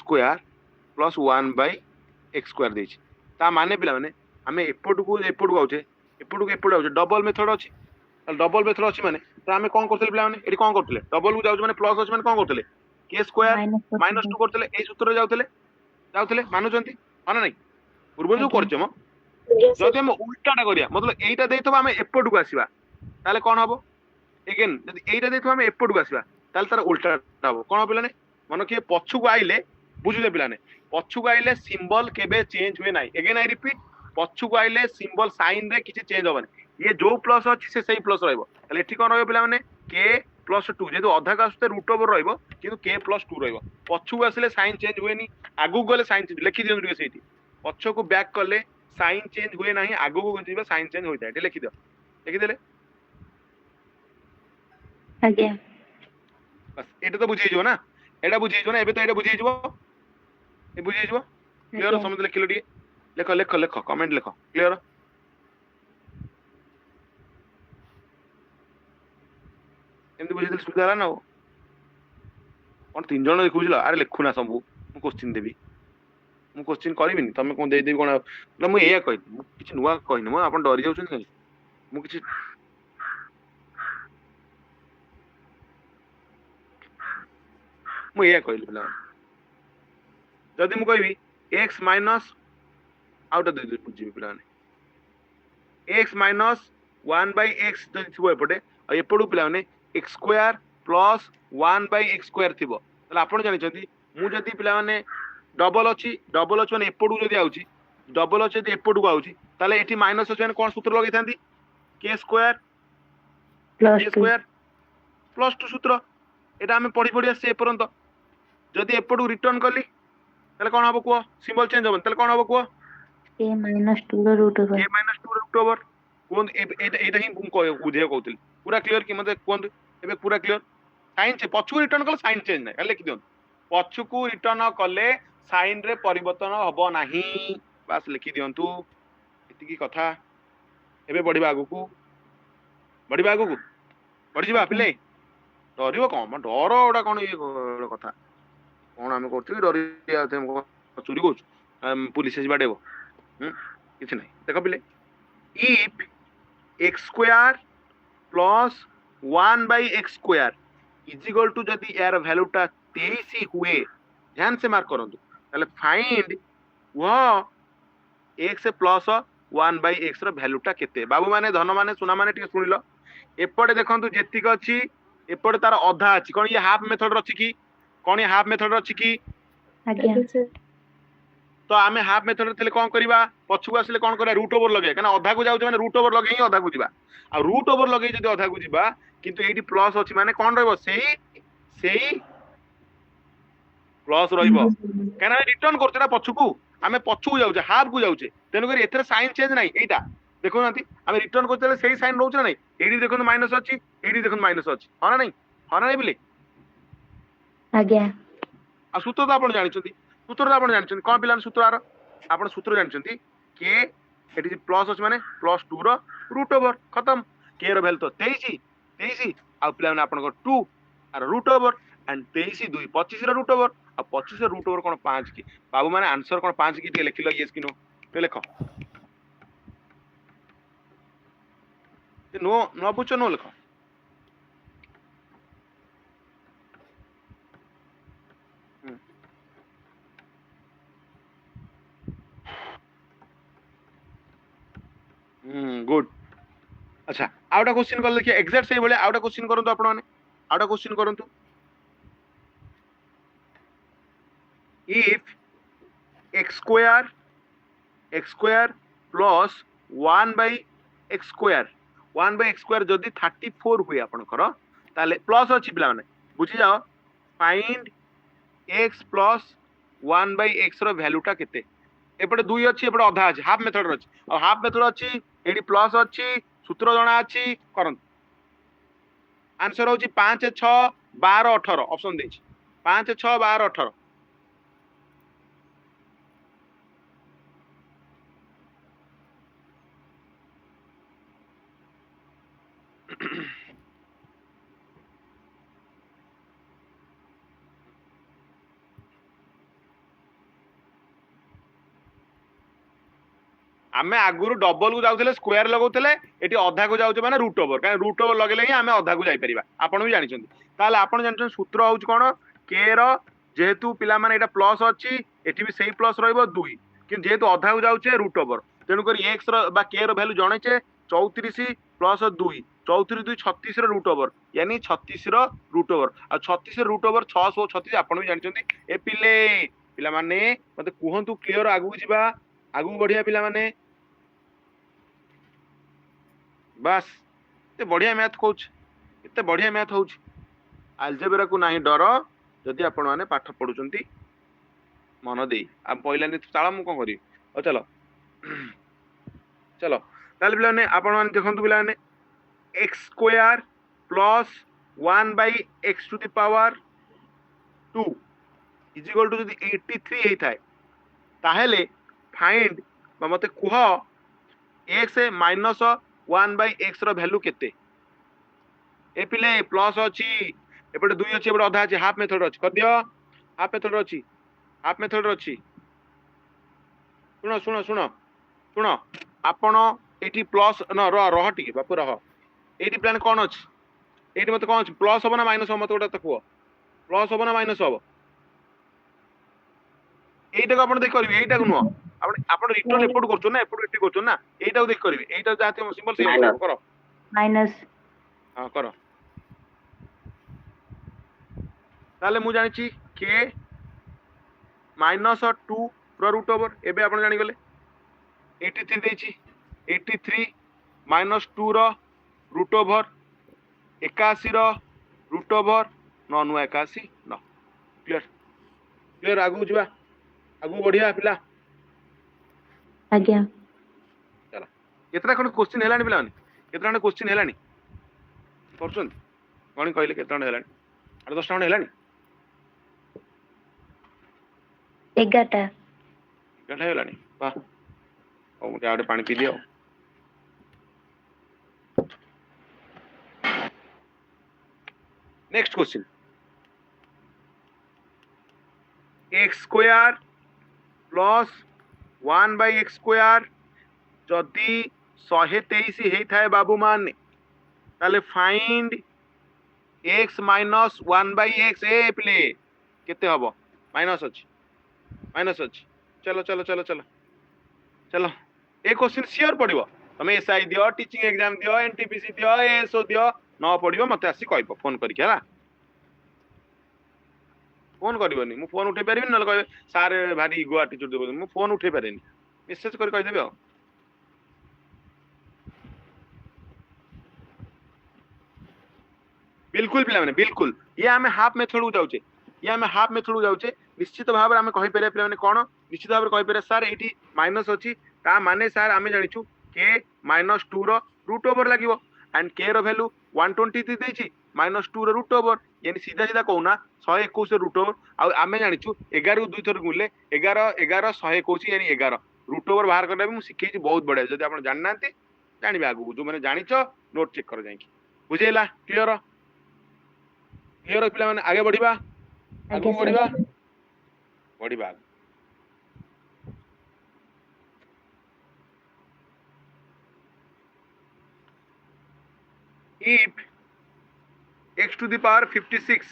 + 1/x² देछि ता माने पिला माने हमें एपट को आउचे एपट आउचे डबल मेथड अछि डबल मेथड अछि माने तो हमें कोन करथले पिला माने एठी कोन करथले डबल को जाउचे माने प्लस अछि माने कोन करथले k² -2 करथले ए सूत्र जाउथले मानुचंती माने नै पूर्व जो करछम जदि हम उल्टाटा करिया मतलब एटा देइथबा हमें एपट को आसीबा ताले कोन हबो अगेन जदि एटा देइथबा हमें एपट को आसीबा ताले तार उल्टाटा हबो कोन पिलाने मन के पछु को आइले बुझुले पिलाने पछु को आइले सिंबल केबे चेंज हुए नाही अगेन आई रिपीट पछु को आइले सिंबल साइन रे किछि चेंज होबनी ये जो प्लस अछि से सही प्लस रहइबो ताले एठी कोन रहइबो पिला माने k + 2 जेतो अधा का आसते रूट ओवर रहइबो किंतु k + 2 रहइबो पछु को आसिले साइन चेंज हुएनी आगु गले साइन चेंज लिखि दियौ रे सेठी पछु को बैक करले साइन चेंज हुए नाही आगु को जिबा साइन चेंज होइता एठी लिखि दियौ लिखि देले आज्ञा बस एटा तो बुझी जो ना एटा बुझी जो ना एबे तो एटा बुझी जो ए बुझी जो क्लियर समझ लिखिलो डी लेख लेख लेख कमेंट लेख क्लियर एमती बुझी देल सुविधा ना कौन 3 जन देखुला अरे लिखुना सब मु क्वेश्चन देबी मु क्वेश्चन करबिनी तमे कोन दे देबी कोन ना मु एया कहि मु किछ नुवा कहिन मु आपन डरि जाउछन कि मु किछ मु एया कहिली पिला जदि मु कहबी x माइनस आउट दे दे बुझी पिला ने x माइनस 1/x जदि थिबो एपटे आ एपडू पिला ने x² + 1/x² थिबो तले आपण जानि छथि मु जदि पिला माने डबल अछि माने एपडू जदि आउची डबल अछि जदि एपडू को आउची ताले एठी माइनस अछि माने कोन सूत्र लगै थांती k² + 2 सूत्र एटा हमें पढ़ी पढ़ी आसे परंत जदि एपडू रिटर्न करली ताले कोन हबो को सिंबल चेंज होबन ताले कोन हबो को k - 2 root over k - 2 root over कोन एटा ही बुझे कहउतली पूरा क्लियर कि मते कोन एबे पूरा क्लियर साइन से पछु रिटर्न कले साइन चेंज नै लिखि दियौ पछु को रिटर्न कले साइन रे परिवर्तन हबो नाही बास लिखि दियंतु एतिकी कथा एबे बढ़िबा आगु को बढ़िबा आज्ञा पिले डरिबो कौन डर गोटा कौन ये कथा कौन आम कर डरी चोरी कर पुलिस बाडेब किसी ना देख पिले if x square plus 1/x² is equal to जदि यार वैल्यूटा 23 हुए ध्यान से मार्क करंतु ताले फाइंड वह x प्लस 1/x रो वैल्यूटा केते बाबू माने धन माने सुना माने टिके सुनिलो एपटे देखंतु जेतिक अछि एपटे तार अधा अछि कोन ये हाफ मेथड रो अछि की कोन ये हाफ मेथड रो अछि की आज्ञा तो आमे हाफ मेथड थे कौन करवा पछुक आसिले कौन करा रूट ओवर लगे कहीं अधा को जाऊँ मैंने रूट ओवर लगे अधा को जा आ रूट ओवर लगे जब अधा को जा किंतु ये प्लस अच्छी माने कौन रही प्लस रही रिटर्न करते पछुक आम पछुक जाऊे हाफ को जाऊे तेणुक ए साइन चेंज ना यहाँ देखो ना आम रिटर्न करते से साइन रोचे ना ये देखो माइनस अच्छी ये देखो माइनस अच्छी हाँ ना नहीं बोले आज्ञा आ सूत्र तो आप जानते सूत्र तो आप जानते कौन पिला सूत्र आर आप सूत्र जानते के ये प्लस अच्छे माने +2 रूट ओवर खत्म के रैल्यू तो 23 आ पिला आप 2 आर root over and 23 2 25 root over आ 25 रूट ओवर कौन 5 की बाबू माने आंसर कौन 5 की लिख लो ये नो लिख नो न बुझ नो लिख गुड अच्छा आउटा क्वेश्चन कर देखिए एग्जैक्ट सही भले आउटा क्वेश्चन करंतु आपण माने आउटा क्वेश्चन करंतु if x square plus 1/x² जदि 34 हुए आपनकर ताले प्लस अछि पिला माने बुझी जाओ फाइंड x प्लस 1/x रो वैल्यूटा केते एपटे 2 अछि एपटे आधा अछि हाफ मेथड अछि और हाफ मेथड अछि एडी प्लस अछि सूत्र जणा अछि करन आंसर होची 5 6 12 18 ऑप्शन देछि 5 6 12 18 आमे आगुरु डबल को जाउथले स्क्वायर लगाउथले एटी अधा को जाउछ माने रूट ओवर काहे रूट ओवर लगेले ही आमे अधा को जाई परिबा आपण भी जानि छथि ताले आपण जानि सूत्र होउछ कोन के रो जेहेतु पिला माने एटा प्लस अछि एटी भी सही प्लस रहइबो 2 कि जेहेतु अधा को जाउछे रूट ओवर तेनु करी x रो बा के रो वैल्यू जणेछे 34 प्लस 2 34 2 36 रो रूट ओवर यानी 36 रो रूट ओवर आ 36 रूट ओवर 636 आपण भी जानि छथि ए पिला माने मते कुहंतु क्लियर आगु जिबा आगु बढ़िया पिला माने बस एते बढ़िया मैथ कोच एते बढ़िया मैथ होउछ अलजेब्रा को नाही डर जदि आपण माने पाठ पढुचंती मन देई आ पहिला नि ताला मु कोन करी ओ चलो चलो ताले पिला ने आपण माने देखंतु पिला ने x² plus 1/x² is equal to जदि 83 हेई थाए ताहेले फाइंड मते कुह x माइनस 1/x रो वैल्यू केते ए पिले प्लस अछि एपटे 2 अछि एपटे आधा अछि हाफ मेथड अछि कर दियो हाफ मेथड अछि सुनो सुनो सुनो सुनो आपण एटी प्लस न रह टिके बापू रह एटी प्लान कोन अछि एटी मते कोन अछि प्लस होबो ना माइनस होबो मते गोटा त कुओ प्लस होबो ना माइनस होबो एटा को आपण देख करबी एटा को नुहो आपण रिटर्न एपोर्ट करछो ना एपोर्ट एटी करछो ना एटा को देख करबी एटा जाते सिंबल से करो माइनस हां करो ताले मु जानि छी के -2 रो रूट ओवर एबे आपण जानि गले 83 देछि 83 -2 रो रूट ओवर 81 रो रूट ओवर 9 नु 81 न क्लियर आगु जिबा आगु बढ़िया पिला आज्ञा चला केतरा खन क्वेश्चन हेलानी पिला माने केतरा खन क्वेश्चन हेलानी करछन कोन कहले केतरा हेलानी 8-10 टा हेलानी 11टा हेलानी वाह ଆଉ ଗୋଟେ ଆଉ ଗୋଟେ ପାଣି ପିଇ ଦିଅ। Next question x square plus 1 by x square जदि 123 होता बाबू मान ताले find x minus 1 by x a play केते हबो माइनस अच्छी चलो चलो चलो चलो चलो ए क्वेश्चन सियोर पड़िबो तुम एसआई दियो टीचिंग एग्जाम दियो एनटीपीसी दियो एसओ दियो न पड़िबो मते आसी कहबो फोन करके हला फोन करबनी मु फोन उठे पारिबिन न कहबे सार भारी इगो एटीट्यूड देबो मु फोन उठे पारेनी मेसेज कर कहि देबे बिल्कुल पिला माने बिल्कुल ये आमे हाफ मेथड को जाउचे ये आमे हाफ मेथड को जाउचे निश्चित भाव आमे कहि पारे पिला माने कोन निश्चित भाव कहि पारे सर एठी माइनस अछि ता माने सर आमे जानिछु k -2 रो रूट ओवर लागिवो एंड k रो वैल्यू 120 देछि -2 रो रूट ओवर यानी सीधा सीधा कहूना 121 रो रूट ओवर आ आमे जानिछु 11 को 2 थर गुले 11 11 121 यानी 11 रूट ओवर बाहर करबा मु सिखेछि बहुत बढ़िया जदि आपण जाननांती जानिबे आगु जो माने जानिछो नोट चेक कर जाइकी बुझेला क्लियर क्लियर पिला माने आगे बढ़िबा आगे बढ़िबा बढ़िबा if x to the power 56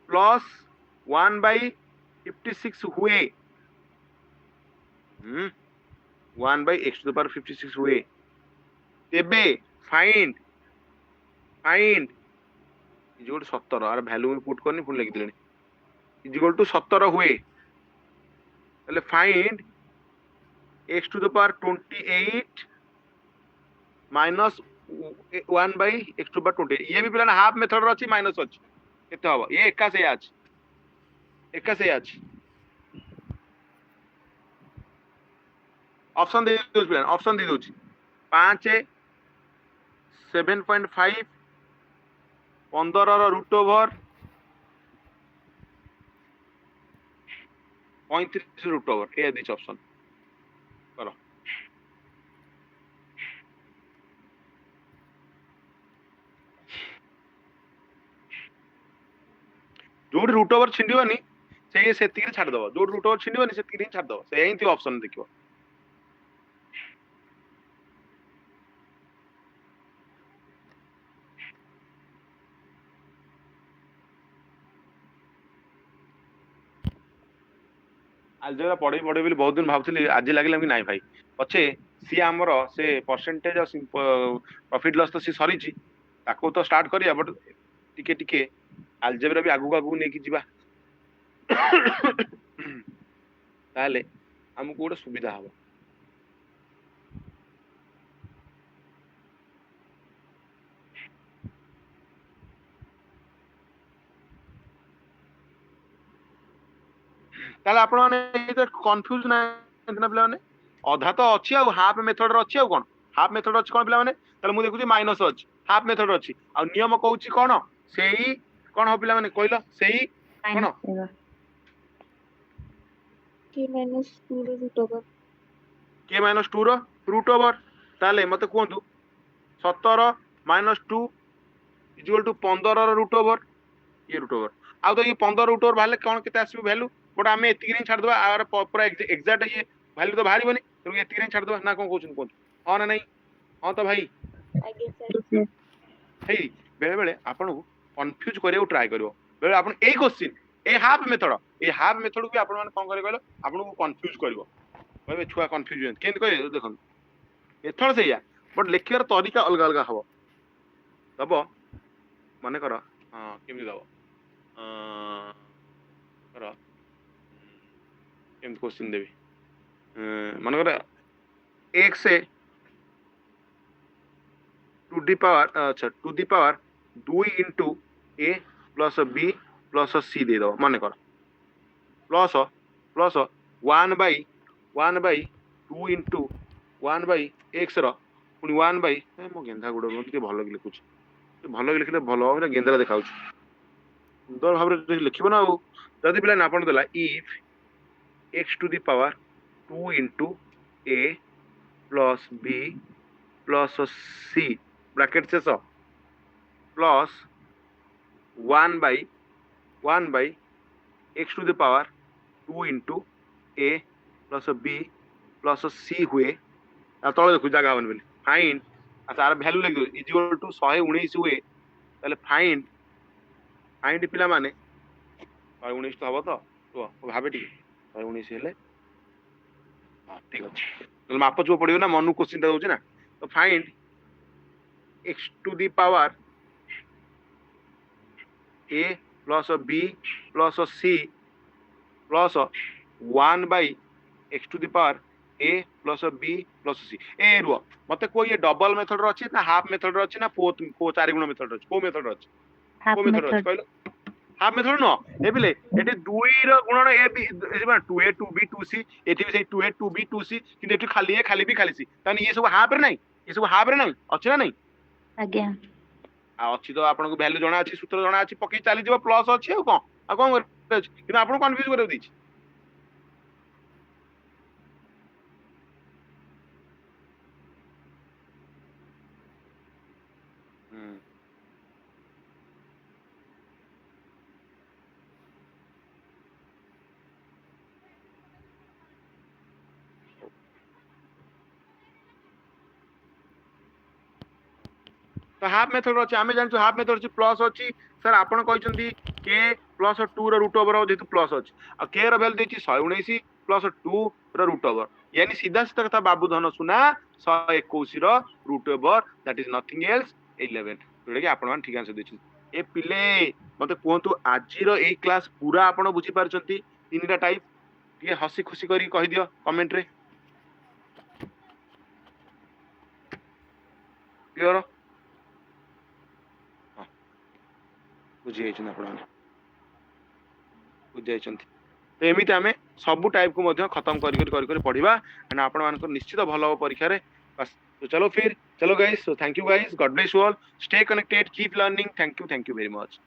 plus 1 by 56 हुए 1 by x to the power 56 हुए तेबे फाइंड इज 17 आर वैल्यू में पुट करनी पुन लिख देले इज इक्वल टू 17 हुए तले find x to the power 28 minus 1 by x to the power 20 ये भी पिलाना हाफ मेथड रो अछि माइनस अछि केते हबो ये एका से अछि ऑप्शन दे दो पिलाना ऑप्शन दे दोछि 5 7.5 15 रो रूट ओवर 35 रूट ओवर ए दिस ऑप्शन करो जो रूट ओवर छिंडिबनी से सेतिक छाड़ दबो जो रूट ओवर छिंडिबनी सेतिक छाड़ दबो से एंती ऑप्शन देखिबो अलजेब्रा पढ़े बोली बहुत दिन भावुली आज लगे कि नाई भाई पछे सी आमर से परसेंटेज प्रॉफिट लॉस तो सी सरी तो स्टार्ट करिया बट टिके टिके अलजेब्रा भी आगु आगु नहीं जीवा ताले हमको गोटे सुविधा हम ताले आपण माने कंफ्यूज ना पिला माने अधा तो अच्छी आ हाफ मेथड अच्छी आ कोन हाफ मेथड अच्छी कोन पिला माने ताले मु देखुची माइनस अच्छी हाफ मेथड अच्छी आ नियम कहूची कोन सेही कोन हो पिला माने कहलो सेही कोन k -2 रो रूट ओवर k -2 रो रूट ओवर ताले मते कोंतु 17 -2 इक्वल टू 15 रो रूट ओवर ये रूट ओवर आ तो ये 15 रूट ओवर भाले कोन केते आसीबो वैल्यू बट आमे एतिक नहीं छाड़ दबा आर पूरा एग्जैक्ट ये वैल्यू तो बाहरी बनी तो एतिक नहीं छाड़ दबा ना कोन कहउछन कोन हां ना नहीं हां तो भाई आगे सर हे बेले बेले आपन को कंफ्यूज करियो ट्राई करियो बेले आपन ए क्वेश्चन ए हाफ मेथड भी आपन माने कोन करे कहलो आपन को कंफ्यूज करियो कहबे छुआ कंफ्यूजन केंत कहे देखन मेथड सेया बट लिखियार तरीका अलग अलग हबो दबो माने कर हां केमि दबो कर केमि क्वेश्चन देबी माने कर x से टू दी पावर अच्छा to the power 2 into a plus b plus c दे दो माने कर plus plus 1 by 2 into 1 by x रो पुनी 1 बाई मो गेंदा गुड मते भलो कि लिखुछ भलो कि लिखले भलो हो गेंदा देखाउछ सुंदर भाव रे लिखिबो ना जदी पिला ना आपण देला if x to the power 2 into a plus b plus c bracket शेष plus 1/1 x to the power 2 into a plus b plus c हुए तले देखो जगह हवन बोली फाइंड तार वैल्यू लगे इक्वल टू 119 हुए ताले फाइंड पिला माने 119 तो हबो तो भाबे ठीक 119 हेले हां ठीक अछि तो माप जो पड़ियो ना मनु क्वेश्चन दउछ ना तो find x to the power a plus b plus c plus 1/x to the power a plus b plus c ए रुआ मते कोई ये डबल मेथड रो अछि ना हाफ मेथड रो अछि ना फोर चार गुण मेथड रो अछि को मेथड रो अछि को मेथड रो अछि कहलो हाफ मेथड न ए बिले एटे 2 रो गुणन A B 2a 2b 2c एठी भी 2a 2b 2c किंतु एठी खाली ए खाली बी खाली सी तने ये सब हाफ रे नहीं ये सब हाफ रे नहीं अछि ना नहीं आज्ञा आ अछि तो आपन को वैल्यू जणा अछि सूत्र जणा अछि पकई चली जीव प्लस अछि आ कोन करे कि आपन कन्फ्यूज करे दैछि तो हाफ मेथड अछि आमे जानछु हाफ मेथड अछि प्लस अछि सर आपण कहचंती k प्लस 2 रो रूट ओवर जेतु प्लस अछि आ k रो वैल्यू देछि 119 प्लस 2 रो रूट ओवर यानी सीधा सीधा कथा बाबू धन सुना 121 रो root over that is nothing else 11 जोडे कि आपण मान ठीक आंसर देछि ए पिले मते कोहंतु आजि रो ए क्लास पूरा आपण बुझी पारचंती तीनटा टाइप ये हसी खुशी करी कहि दियो कमेंट रे क्लियर बुझी जाइछन आपण बुझी जाइछन तो एमिति आमे सब टाइप को मध्य खत्म करी पढ़िबा एंड आपण मान को निश्चित भलो परीक्षा रे बस तो चलो फिर चलो guys so thank you guys God bless you all stay connected keep learning thank you very much